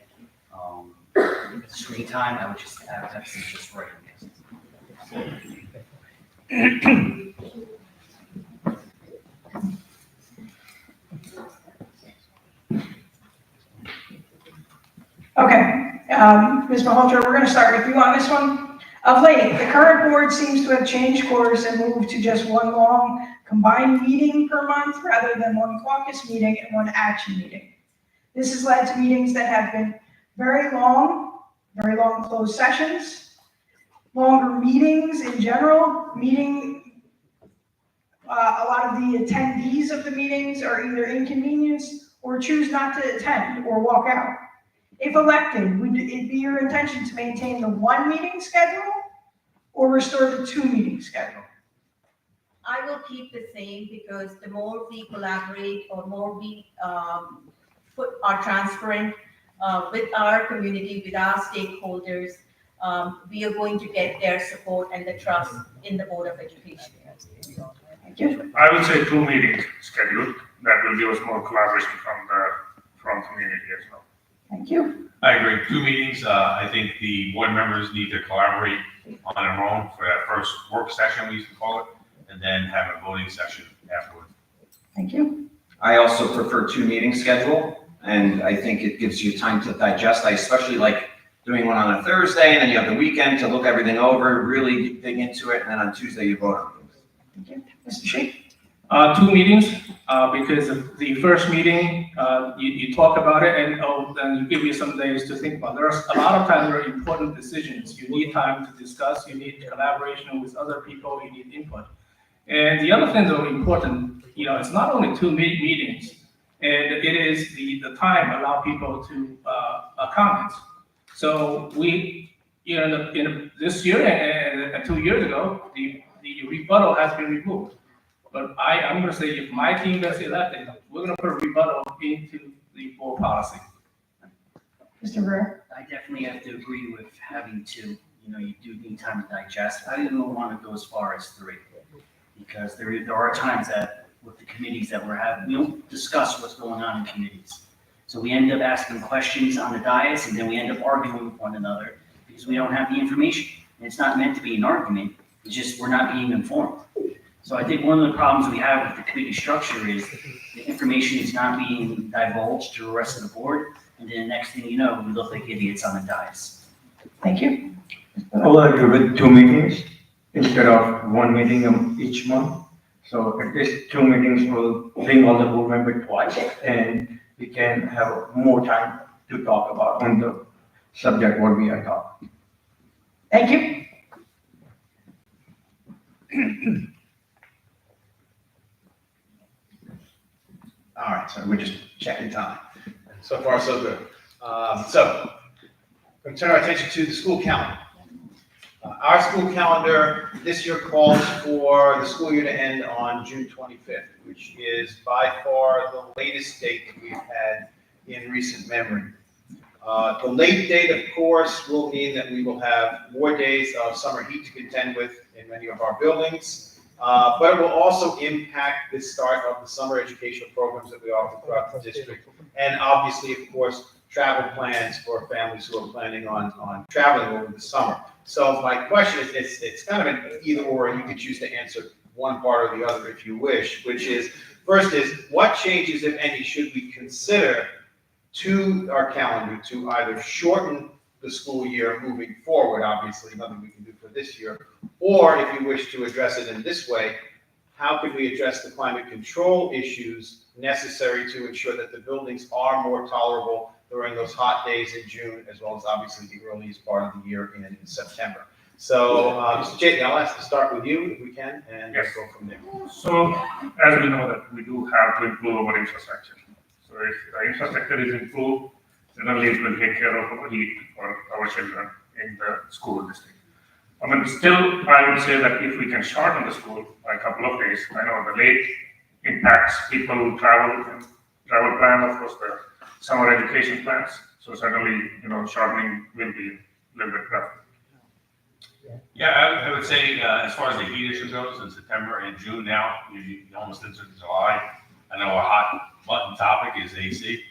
screen time, I would have to say just right, I guess. Okay, Ms. Malhotra, we're going to start with you on this one. Of late, the current board seems to have changed course and moved to just one long combined meeting per month rather than one caucus meeting and one action meeting. This has led to meetings that have been very long closed sessions, longer meetings in general, a lot of the attendees of the meetings are either inconvenienced or choose not to attend or walk out. If elected, would it be your intention to maintain the 1 meeting schedule or restore the 2 meeting schedule? I will keep the same because the more we collaborate or more we are transparent with our community, with our stakeholders, we are going to get their support and the trust in the Board of Education. Thank you. I would say 2 meetings scheduled. That will give us more collaboration from community as well. Thank you. I agree. 2 meetings, I think the board members need to collaborate on their own for that first work session, we used to call it, and then have a voting session afterward. Thank you. I also prefer 2 meeting schedule, and I think it gives you time to digest. I especially like doing one on a Thursday, and then you have the weekend to look everything over, really dig into it, and then on Tuesday you vote on things. Thank you. Mr. Sheikh? 2 meetings, because of the first meeting, you talk about it and then you give you some days to think about. There's a lot of times there are important decisions. You need time to discuss, you need collaboration with other people, you need input. And the other things that are important, it's not only 2 meetings, and it is the time allow people to comment. So we, in this year and 2 years ago, the rebuttal has been removed. But I'm going to say if my team gets elected, we're going to put a rebuttal into the board policy. Mr. Rivera? I definitely have to agree with having 2. You do need time to digest. I didn't want to go as far as 3 because there are times that with the committees that we're having, we don't discuss what's going on in committees. So we end up asking questions on the dais and then we end up arguing with one another because we don't have the information. And it's not meant to be an argument. It's just we're not being informed. So I think one of the problems we have with the committee structure is the information is not being divulged to the rest of the board, and then the next thing you know, we look like idiots on the dais. Thank you. I will agree with 2 meetings instead of 1 meeting each month. So at least 2 meetings will bring all the board members twice, and we can have more time to talk about on the subject what we are talking. Thank you. All right, so we're just checking time. So far, so good. So, we're going to turn our attention to the school calendar. Our school calendar this year calls for the school year to end on June 25th, which is by far the latest date that we've had in recent memory. The late date, of course, will mean that we will have more days of summer heat to contend with in many of our buildings. But it will also impact the start of the summer educational programs that we offer throughout the district. And obviously, of course, travel plans for families who are planning on traveling over the summer. So my question is, it's kind of an either or, and you can choose to answer one part or the other if you wish, which is, first is, what changes, if any, should we consider to our calendar to either shorten the school year moving forward, obviously, nothing we can do for this year, or if you wish to address it in this way, how could we address the climate control issues necessary to ensure that the buildings are more tolerable during those hot days in June, as well as obviously the earliest part of the year in September? So, Mr. Chaitin, I'll ask to start with you if we can, and Yes. go from there. So, as we know that we do have to improve our infrastructure. So if the infrastructure is improved, certainly it will take care of our need for our children in the school district. I mean, still, I would say that if we can shorten the school by a couple of days, I know the late impacts people who travel plan, of course, the summer education plans. So certainly, shortening will be a little bit better. Yeah, I would say, as far as the heat issue goes, in September and June now, you're almost into July. I know a hot button topic is AC.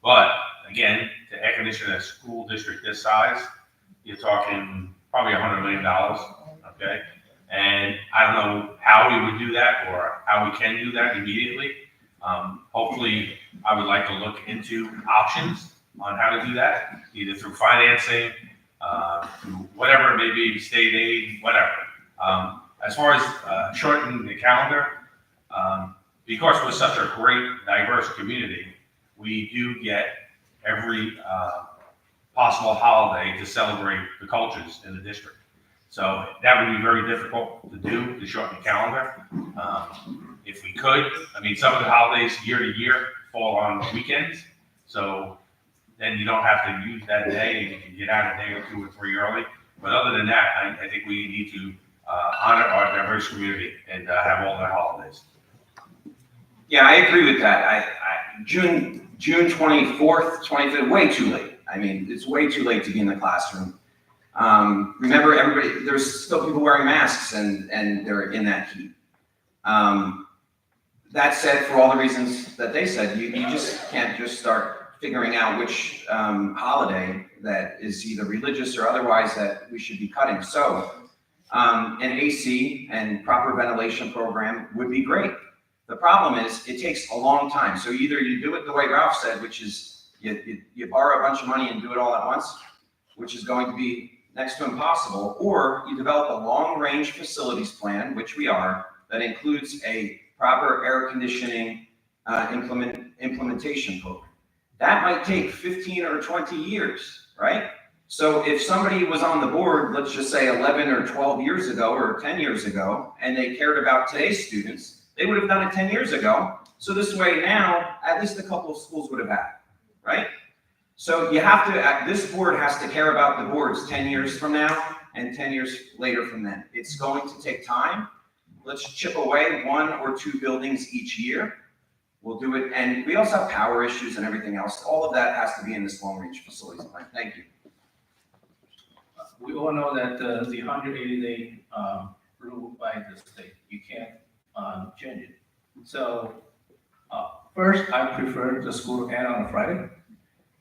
But again, to air condition a school district this size, you're talking probably $100 million, okay? And I don't know how we would do that or how we can do that immediately. Hopefully, I would like to look into options on how to do that, either through financing, through whatever it may be, state aid, whatever. As far as shortening the calendar, because we're such a great, diverse community, we do get every possible holiday to celebrate the cultures in the district. So that would be very difficult to do, to shorten the calendar. If we could, I mean, some of the holidays year to year fall on weekends, so then you don't have to use that day and you can get out a day or 2 or 3 early. But other than that, I think we need to honor our diverse community and have all their holidays. Yeah, I agree with that. June 24th, 25th, way too late. I mean, it's way too late to be in the classroom. Remember, everybody, there's still people wearing masks and they're in that heat. That said, for all the reasons that they said, you just can't just start figuring out which holiday that is either religious or otherwise that we should be cutting. So an AC and proper ventilation program would be great. The problem is it takes a long time. So either you do it the way Ralph said, which is you borrow a bunch of money and do it all at once, which is going to be next to impossible, or you develop a long-range facilities plan, which we are, that includes a proper air conditioning implementation program. That might take 15 or 20 years, right? So if somebody was on the board, let's just say 11 or 12 years ago or 10 years ago, and they cared about today's students, they would have done it 10 years ago. So this way now, at least a couple of schools would have had it, right? So you have to, this board has to care about the boards 10 years from now and 10 years later from then. It's going to take time. Let's chip away 1 or 2 buildings each year. We'll do it. And we also have power issues and everything else. All of that has to be in this long-range facilities plan. Thank you. We all know that the 180-day rule by the state, you can't change it. So first, I prefer the school to end on a Friday,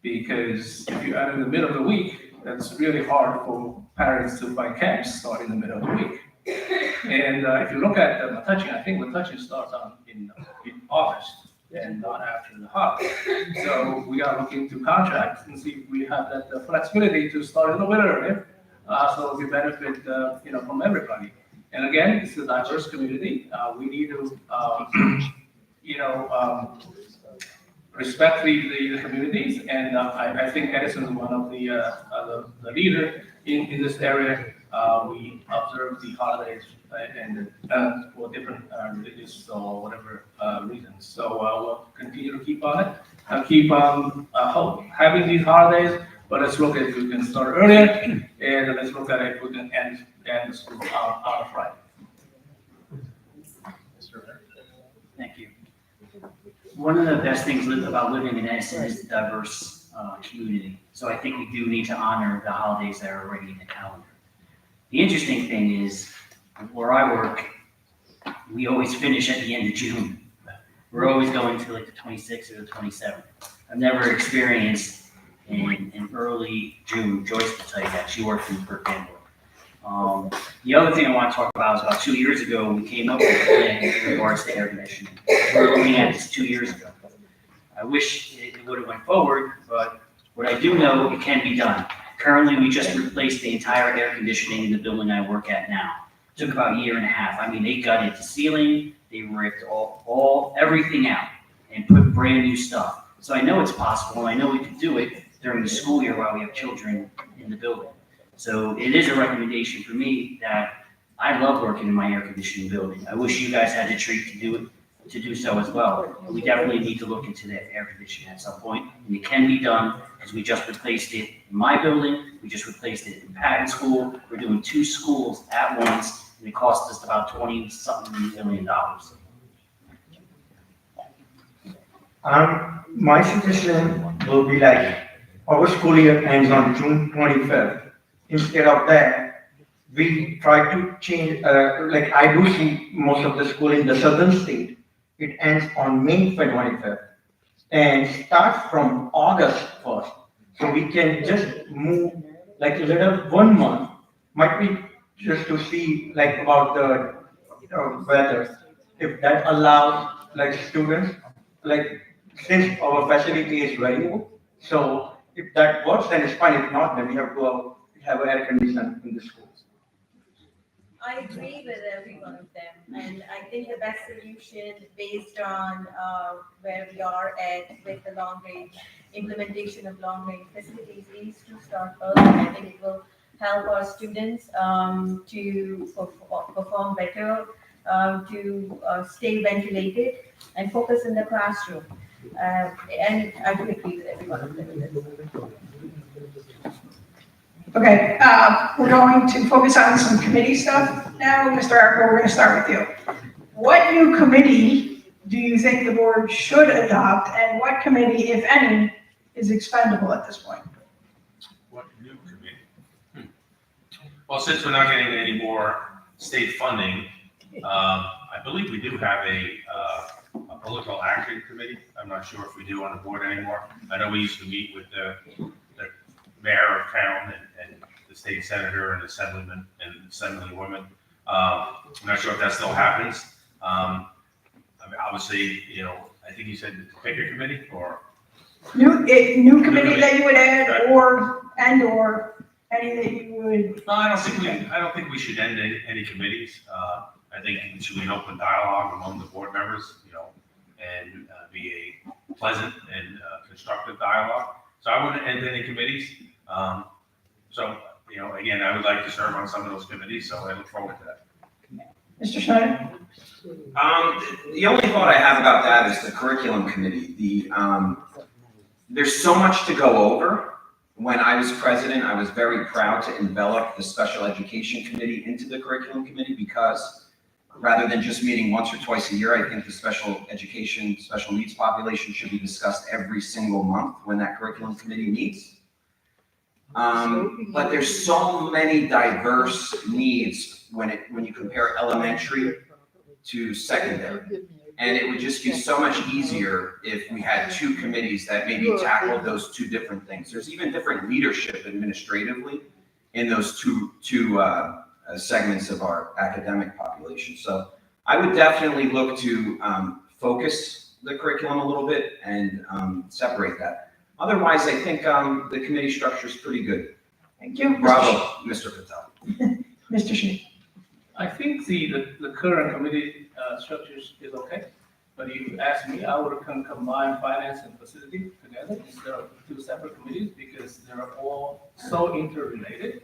because if you end in the middle of the week, that's really hard for parents to find camps start in the middle of the week. And if you look at Metuchen, I think Metuchen starts in August and not after the holiday. So we are looking to contracts and see if we have that flexibility to start in the winter earlier, so we benefit from everybody. And again, it's a diverse community. We need to respect the communities, and I think Edison is one of the leader in this area. We observe the holidays and for different religious or whatever reasons. So we'll continue to keep on it, keep on having these holidays. But let's look at if we can start earlier, and let's look at if we can end the school on a Friday. Thank you. One of the best things about living in Edison is the diverse community. So I think we do need to honor the holidays that are already in the calendar. The interesting thing is, where I work, we always finish at the end of June. We're always going to like the 26th or the 27th. I've never experienced in early June. Joyce will tell you that. She worked in Burke-Denver. The other thing I want to talk about is about 2 years ago, we came up with a plan in regards to air conditioning. We were looking at this 2 years ago. I wish it would have went forward, but what I do know, it can be done. Currently, we just replaced the entire air conditioning in the building I work at now. It took about a year and a half. I mean, they gutted the ceiling, they ripped everything out and put brand new stuff. So I know it's possible, and I know we could do it during the school year while we have children in the building. So it is a recommendation for me that I love working in my air conditioning building. I wish you guys had the treat to do so as well. But we definitely need to look into that air conditioning at some point, and it can be done because we just replaced it in my building. We just replaced it in Patton School. We're doing 2 schools at once, and it cost us about $20-something million. My suggestion will be like, our school year ends on June 25th. Instead of that, we try to change, like I do see most of the school in the southern state, it ends on May 25th and starts from August 1st. So we can just move like a little 1 month, might be just to see like about the weather. If that allows like students, like since our facility is variable, so if that works, then it's fine. If not, then we have to have air conditioning in the schools. I agree with every one of them. And I think the best solution based on where we are at with the long range, implementation of long range facilities is to start early. I think it will help our students to perform better, to stay ventilated and focus in the classroom. And I do agree with everyone of them. Okay, we're going to focus on some committee stuff now. Mr. Arco, we're going to start with you. What new committee do you think the board should adopt, and what committee, if any, is expendable at this point? What new committee? Well, since we're not getting any more state funding, I believe we do have a political action committee. I'm not sure if we do on the board anymore. I know we used to meet with the mayor of town and the state senator and assemblyman and assemblywoman. I'm not sure if that still happens. I mean, obviously, you know, I think you said the picker committee or New committee that you would add, or any that you would? No, I don't think we should end any committees. I think it should be an open dialogue among the board members, you know, and be a pleasant and constructive dialogue. So I wouldn't end any committees. So, you know, again, I would like to serve on some of those committees, so I look forward to that. Mr. Schneider? The only thought I have about that is the curriculum committee. There's so much to go over. When I was president, I was very proud to envelop the special education committee into the curriculum committee because rather than just meeting once or twice a year, I think the special education, special needs population should be discussed every single month when that curriculum committee meets. But there's so many diverse needs when you compare elementary to secondary. And it would just be so much easier if we had two committees that maybe tackled those two different things. There's even different leadership administratively in those two segments of our academic population. So I would definitely look to focus the curriculum a little bit and separate that. Otherwise, I think the committee structure is pretty good. Thank you. Bravo, Mr. Patel. Mr. Shi. I think the current committee structures is okay, but if you ask me, I would combine finance and facility together instead of two separate committees because they're all so interrelated.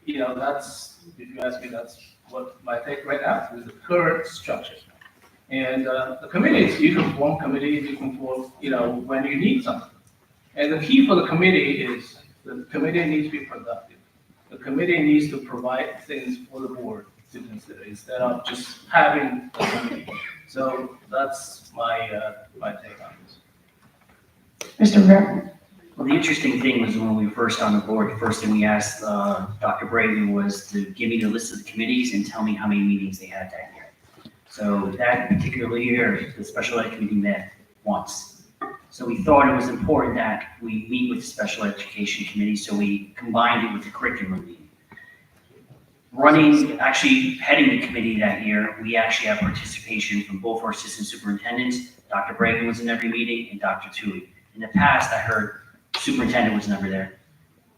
You know, that's, if you ask me, that's what my take right now is the current structure. And the committees, you can form committees, you can form, you know, when you need something. And the key for the committee is the committee needs to be productive. The committee needs to provide things for the board to consider instead of just having a committee. So that's my my take on this. Mr. Rivera. Well, the interesting thing was when we were first on the board, the first thing we asked Dr. Brayden was to give me the list of the committees and tell me how many meetings they had that year. So that particular year, the special ed committee met once. So we thought it was important that we meet with the special education committee, so we combined it with the curriculum meeting. Actually heading the committee that year, we actually had participation from both our assistant superintendents. Dr. Brayden was in every meeting and Dr. Tui. In the past, I heard superintendent was never there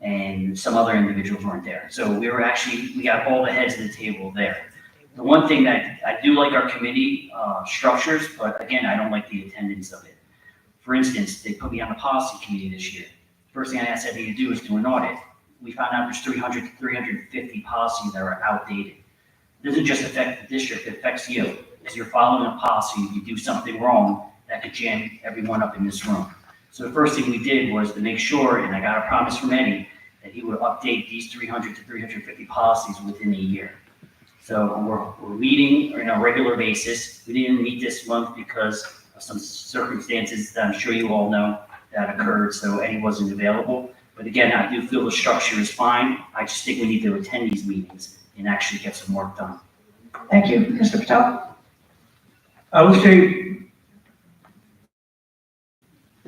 and some other individuals weren't there. So we got all the heads of the table there. The one thing that I do like our committee structures, but again, I don't like the attendance of it. For instance, they put me on the policy committee this year. First thing I asked everybody to do is do an audit. We found out there's 300 to 350 policies that are outdated. It doesn't just affect the district, it affects you. As you're following a policy, if you do something wrong, that could jam everyone up in this room. So the first thing we did was to make sure, and I got a promise from Eddie, that he would update these 300 to 350 policies within a year. So we're meeting on a regular basis. We didn't meet this month because of some circumstances that I'm sure you all know that occurred, so Eddie wasn't available. But again, I do feel the structure is fine. I just think we need to attend these meetings and actually get some work done. Thank you. Mr. Patel? I would say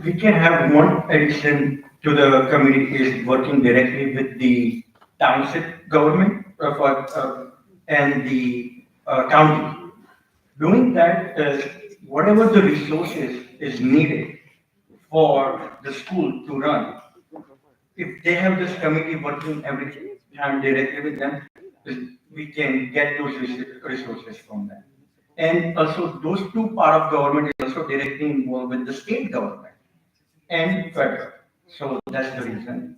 we can have one addition to the committee is working directly with the township government and the county. Doing that, whatever the resources is needed for the school to run, if they have this committee working every time directly with them, we can get those resources from them. And also, those two part of government is also directly involved with the state government and federal. So that's the reason.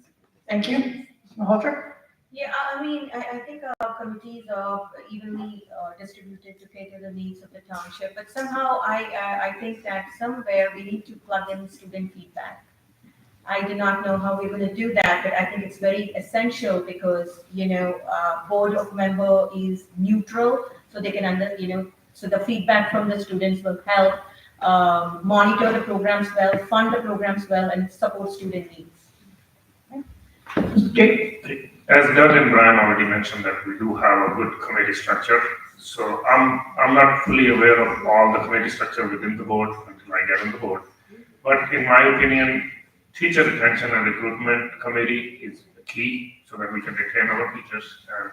Thank you. Ms. Malhotra? Yeah, I mean, I think our committees are evenly distributed to cater the needs of the township, but somehow I think that somewhere we need to plug in student feedback. I do not know how we're going to do that, but I think it's very essential because, board of member is neutral, so they can so the feedback from the students will help monitor the programs well, fund the programs well, and support student needs. Jake? As Doug and Brian already mentioned that we do have a good committee structure. So I'm not fully aware of all the committee structure within the board until I get on the board. But in my opinion, teacher retention and recruitment committee is key so that we can retain our teachers and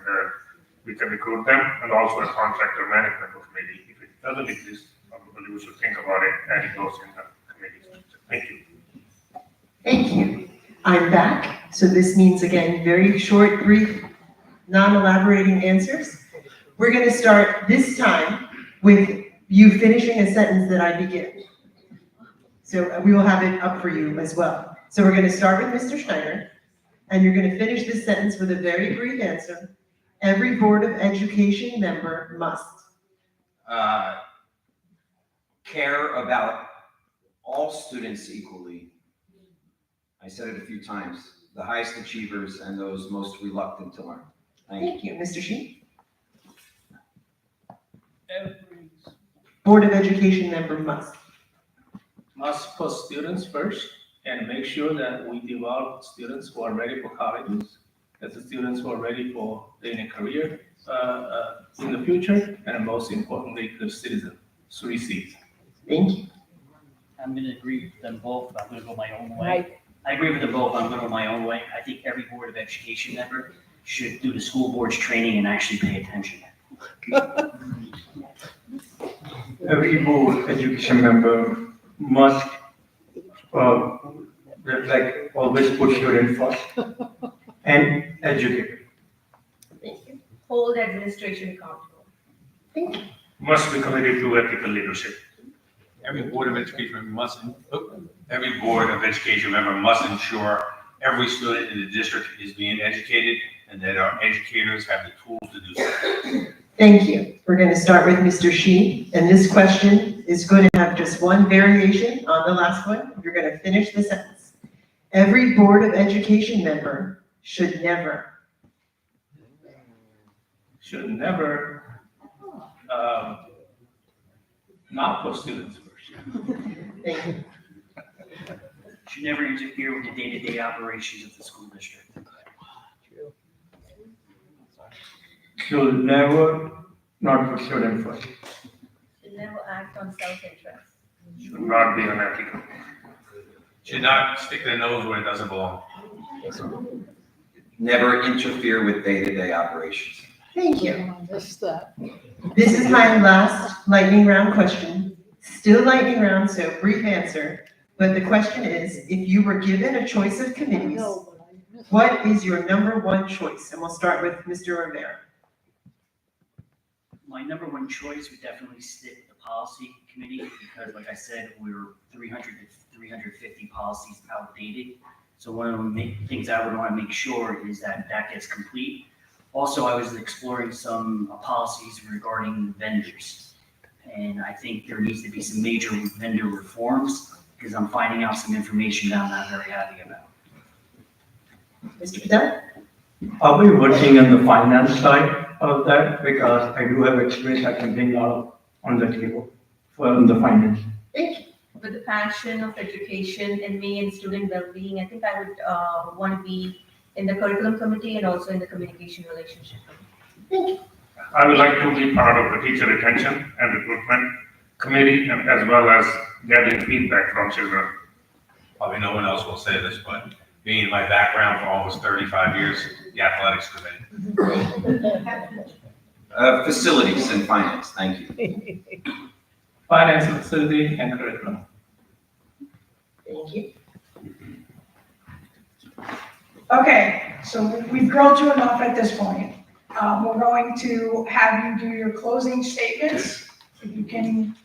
we can recruit them, and also a contractor management committee. If it doesn't exist, probably we should think about it, adding those in the committee structure. Thank you. Thank you. I'm back. So this means, again, very short, brief, non-elaborating answers. We're going to start this time with you finishing a sentence that I begin. So we will have it up for you as well. So we're going to start with Mr. Schneider, and you're going to finish this sentence with a very brief answer. Every Board of Education member must. Care about all students equally. I said it a few times, the highest achievers and those most reluctant to learn. Thank you. Thank you. Mr. Shi? Board of Education member must. Must put students first and make sure that we develop students who are ready for colleges, as the students who are ready for a career in the future, and most importantly, good citizens. 3 C's. Thank you. I'm gonna agree with them both, I'm gonna go my own way. I agree with them both, I'm gonna go my own way. I think every Board of Education member should do the school board's training and actually pay attention. Every board education member must, always put student first and educate. Thank you. Hold administration accountable. Thank you. Must be committed to ethical leadership. Every Board of Education member must ensure every student in the district is being educated and that our educators have the tools to do so. Thank you. We're going to start with Mr. Shi, and this question is going to have just one variation on the last one. You're going to finish the sentence. Every Board of Education member should never. Should never not put students first. Thank you. Should never interfere with the day-to-day operations of the school district. Should never not put student first. Should never act on self-interest. Should not be unethical. Should not stick their nose where it doesn't belong. Never interfere with day-to-day operations. Thank you. This is my last lightning round question. Still lightning round, so brief answer. But the question is, if you were given a choice of committees, what is your number one choice? And we'll start with Mr. Rivera. My number one choice would definitely stick with the policy committee because, like I said, we're 300 to 350 policies outdated. So one of the things I would want to make sure is that that gets complete. Also, I was exploring some policies regarding vendors. And I think there needs to be some major vendor reforms because I'm finding out some information that I'm not very happy about. Mr. Patel? Are we working on the finance side of that? Because I do have experience I can bring out on the table for the finance. Thank you. With the passion of education in me and student well-being, I think I would want to be in the curriculum committee and also in the communication relationship committee. Thank you. I would like to be part of the teacher retention and recruitment committee, and as well as getting feedback from children. Probably no one else will say this, but being in my background for almost 35 years, the athletics committee. Facilities and finance, thank you. Finance, facility, and curriculum. Thank you. Okay, so we've grilled you enough at this point. We're going to have you do your closing statements. If you can,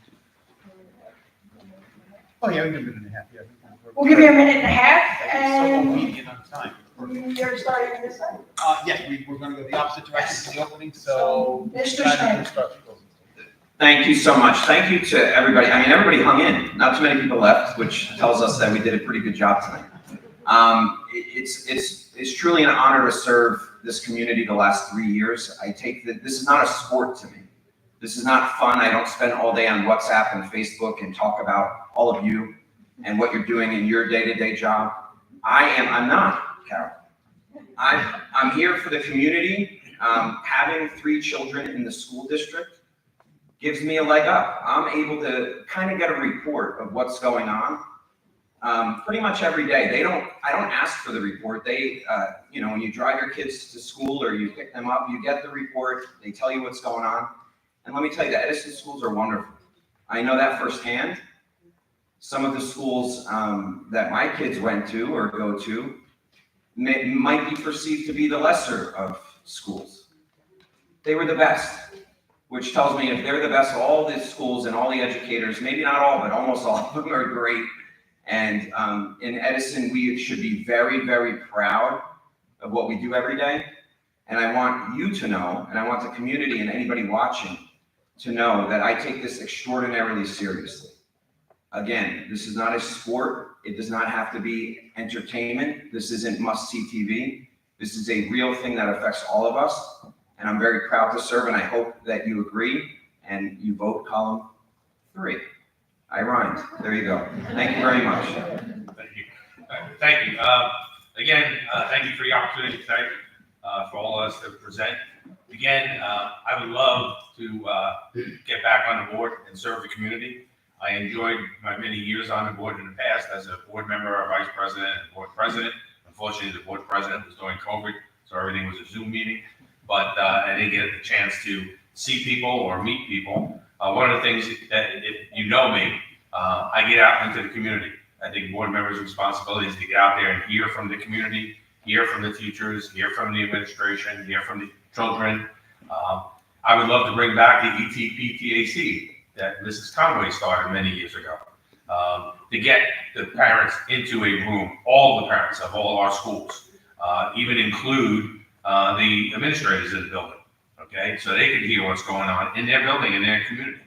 Oh, yeah, we can do it in a half, yeah. we'll give you a minute and a half, So and obedient on time. you're starting this side. Yes, we're gonna go the opposite direction to the opening, so. Mr. Chad, you Stein. can start the closing. Thank you so much. Thank you to everybody. I mean, everybody hung in. Not too many people left, which tells us that we did a pretty good job tonight. It's truly an honor to serve this community the last 3 years. I take that this is not a sport to me. This is not fun. I don't spend all day on WhatsApp and Facebook and talk about all of you and what you're doing in your day-to-day job. I'm not, Carol. I'm here for the community. Having 3 children in the school district gives me a leg up. I'm able to kind of get a report of what's going on pretty much every day. I don't ask for the report. When you drive your kids to school or you pick them up, you get the report. They tell you what's going on. And let me tell you, the Edison schools are wonderful. I know that firsthand. Some of the schools that my kids went to or go to might be perceived to be the lesser of schools. They were the best, which tells me if they're the best, all the schools and all the educators, maybe not all, but almost all of them are great. And in Edison, we should be very, very proud of what we do every day. And I want you to know, and I want the community and anybody watching to know that I take this extraordinarily seriously. Again, this is not a sport. It does not have to be entertainment. This isn't must-see TV. This is a real thing that affects all of us. And I'm very proud to serve, and I hope that you agree and you vote column 3. I rhymed. There you go. Thank you very much. Thank you. Thank you. Again, thank you for the opportunity tonight for all of us to present. Again, I would love to get back on the board and serve the community. I enjoyed my many years on the board in the past as a board member, a vice president, and board president. Unfortunately, the board president was during COVID, so everything was a Zoom meeting. But I didn't get the chance to see people or meet people. One of the things that, if you know me, I get out into the community. I think board members' responsibility is to get out there and hear from the community, hear from the teachers, hear from the administration, hear from the children. I would love to bring back the ETPTAC that Mrs. Conway started many years ago, to get the parents into a room, all the parents of all our schools, even include the administrators in the building, okay? So they can hear what's going on in their building, in their community.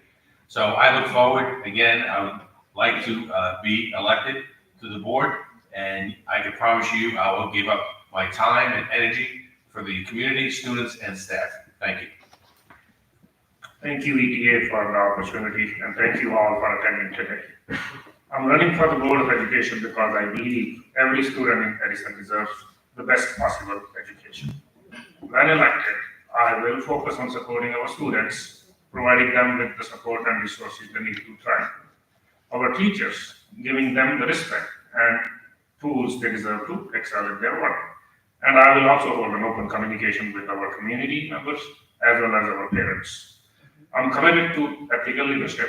So I look forward, again, I would like to be elected to the board, and I can promise you I will give up my time and energy for the community, students, and staff. Thank you. Thank you, ETA, for the opportunity, and thank you all for attending today. I'm running for the Board of Education because I believe every student in Edison deserves the best possible education. When elected, I will focus on supporting our students, providing them with the support and resources they need to thrive. Our teachers, giving them the respect and tools they deserve to excel in their work. And I will also hold an open communication with our community members as well as our parents. I'm committed to ethical leadership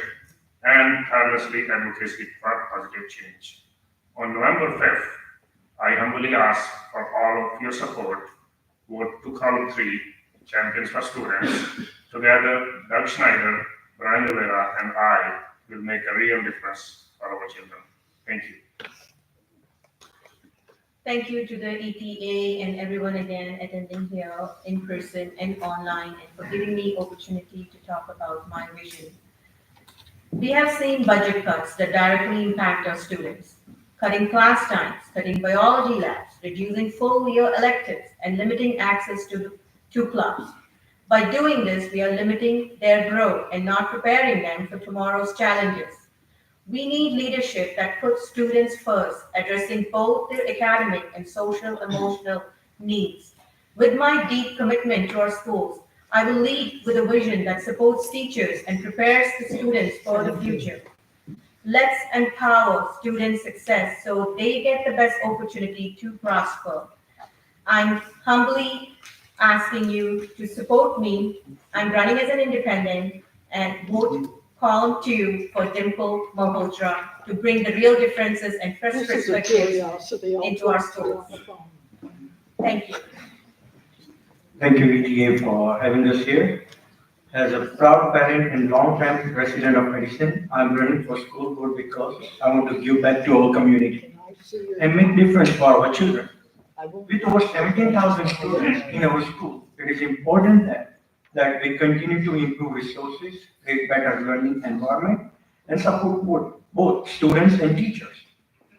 and tirelessly advocacy for positive change. On November 5th, I humbly ask for all of your support. Vote to column 3, Champions for Students. Together, Doug Schneider, Brian Rivera, and I will make a real difference for our children. Thank you. Thank you to the ETA and everyone again attending here in person and online, and for giving me opportunity to talk about my vision. We have seen budget cuts that directly impact our students, cutting class times, cutting biology labs, reducing full year electives, and limiting access to clubs. By doing this, we are limiting their growth and not preparing them for tomorrow's challenges. We need leadership that puts students first, addressing both their academic and social emotional needs. With my deep commitment to our schools, I will lead with a vision that supports teachers and prepares the students for the future. Let's empower student success so they get the best opportunity to prosper. I'm humbly asking you to support me. I'm running as an independent, and vote column 2 for Dimple Malhotra to bring the real differences and fresh perspectives into our schools. Thank you. Thank you, ETA, for having us here. As a proud parent and long-time resident of Edison, I'm running for school board because I want to give back to our community and make difference for our children. With over 17,000 students in our school, it is important that we continue to improve resources, create better learning environment, and support both students and teachers.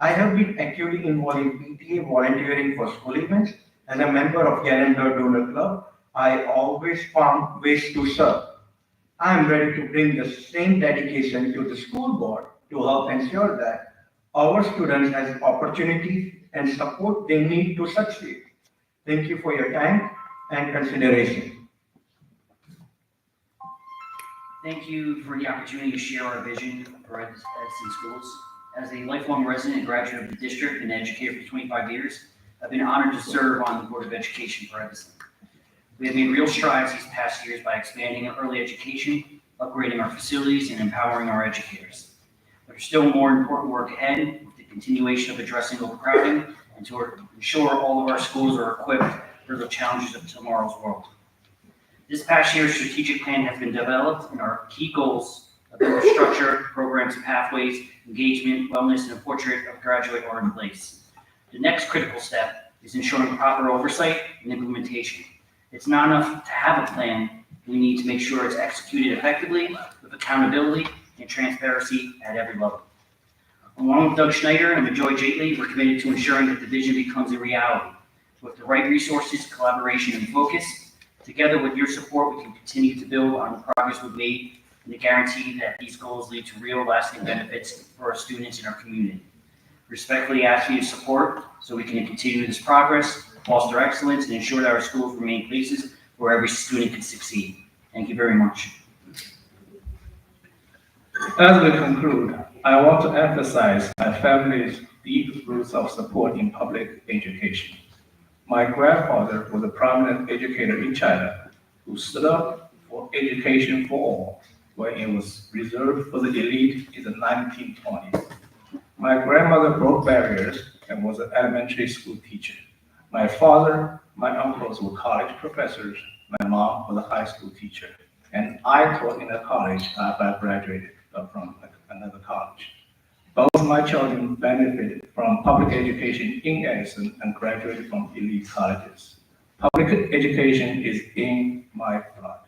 I have been actively involved in PTA volunteering for school events. As a member of Calendar Donor Club, I always found ways to serve. I am ready to bring the same dedication to the school board to help ensure that our students have opportunities and support they need to succeed. Thank you for your time and consideration. Thank you for the opportunity to share our vision for Edison Schools. As a lifelong resident and graduate of the district and educator for 25 years, I've been honored to serve on the Board of Education for Edison. We have made real strides these past years by expanding our early education, upgrading our facilities, and empowering our educators. There's still more important work ahead with the continuation of addressing overcrowding and to ensure all of our schools are equipped for the challenges of tomorrow's world. This past year's strategic plan has been developed, and our key goals of infrastructure, programs, pathways, engagement, wellness, and a portrait of graduate are in place. The next critical step is ensuring proper oversight and implementation. It's not enough to have a plan. We need to make sure it's executed effectively with accountability and transparency at every level. Along with Doug Schneider and Majoy Jaitley, we're committed to ensuring that the vision becomes a reality. With the right resources, collaboration, and focus, together with your support, we can continue to build on the progress we've made and to guarantee that these goals lead to real lasting benefits for our students and our community. Respectfully ask you to support so we can continue this progress, foster excellence, and ensure that our schools remain places where every student can succeed. Thank you very much. As we conclude, I want to emphasize my family's deep roots of support in public education. My grandfather was a prominent educator in China who stood up for education for all, when it was reserved for the elite in the 1920s. My grandmother broke barriers and was an elementary school teacher. My father, my uncles were college professors. My mom was a high school teacher. And I taught in a college after I graduated from another college. Both my children benefited from public education in Edison and graduated from elite colleges. Public education is in my blood.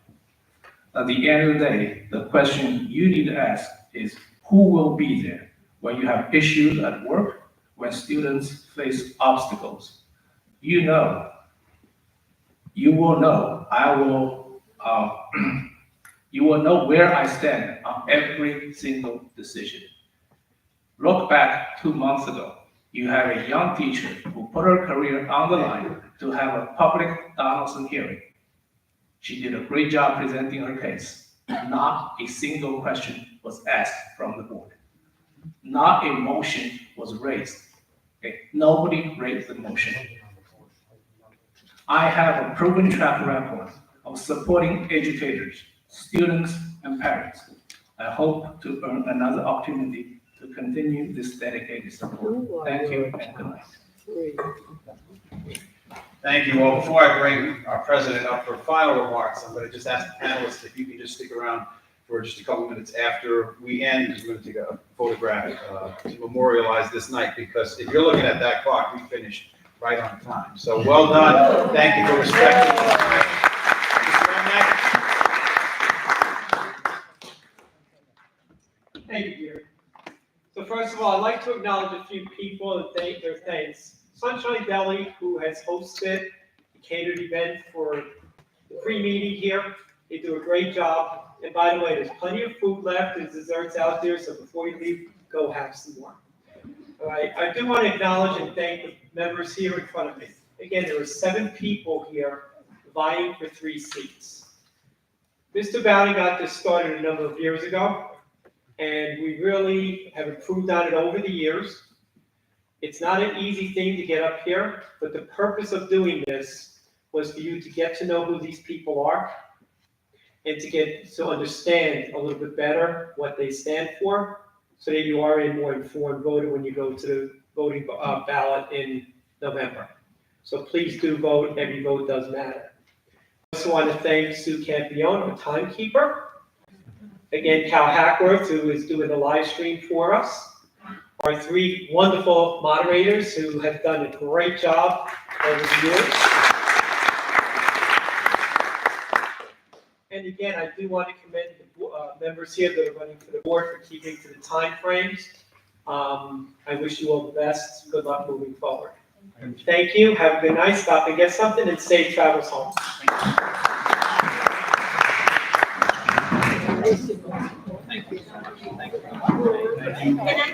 At the end of the day, the question you need to ask is who will be there when you have issues at work, when students face obstacles. You will know, you will know where I stand on every single decision. Look back 2 months ago. You have a young teacher who put her career on the line to have a public Donaldson hearing. She did a great job presenting her case. Not a single question was asked from the board. Not a motion was raised. Okay? Nobody raised the motion. I have a proven track record of supporting educators, students, and parents. I hope to earn another opportunity to continue this dedicated support. Thank you and good night. Thank you all. Before I bring our president up for final remarks, I'm going to just ask the panelists if you can just stick around for just a couple minutes after we end. We're going to take a photograph to memorialize this night, because if you're looking at that clock, we finished right on time. So well done. Thank you for respecting the time. Thank you, Gary. So first of all, I'd like to acknowledge a few people and thank their thanks. Sunshine Deli, who has hosted the catered event for the pre-meeting here. They do a great job. And by the way, there's plenty of food left and desserts out there, so before you leave, go have some more. All right, I do want to acknowledge and thank the members here in front of me. Again, there were 7 people here vying for 3 seats. Mr. Bowney got this started a number of years ago, and we really have improved on it over the years. It's not an easy thing to get up here, but the purpose of doing this was for you to get to know who these people are and to get to understand a little bit better what they stand for, so that you are a more informed voter when you go to the voting ballot in November. So please do vote. Every vote does matter. also want to thank Sue Campione, our timekeeper. Again, Cal Hackworth, who is doing the live stream for us. Our three wonderful moderators who have done a great job over the years. And again, I do want to commend the members here that are running for the board for keeping to the time frames. I wish you all the best. Good luck moving forward. Thank you. Have a good night. Stop and get something and safe travels home. Can I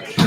take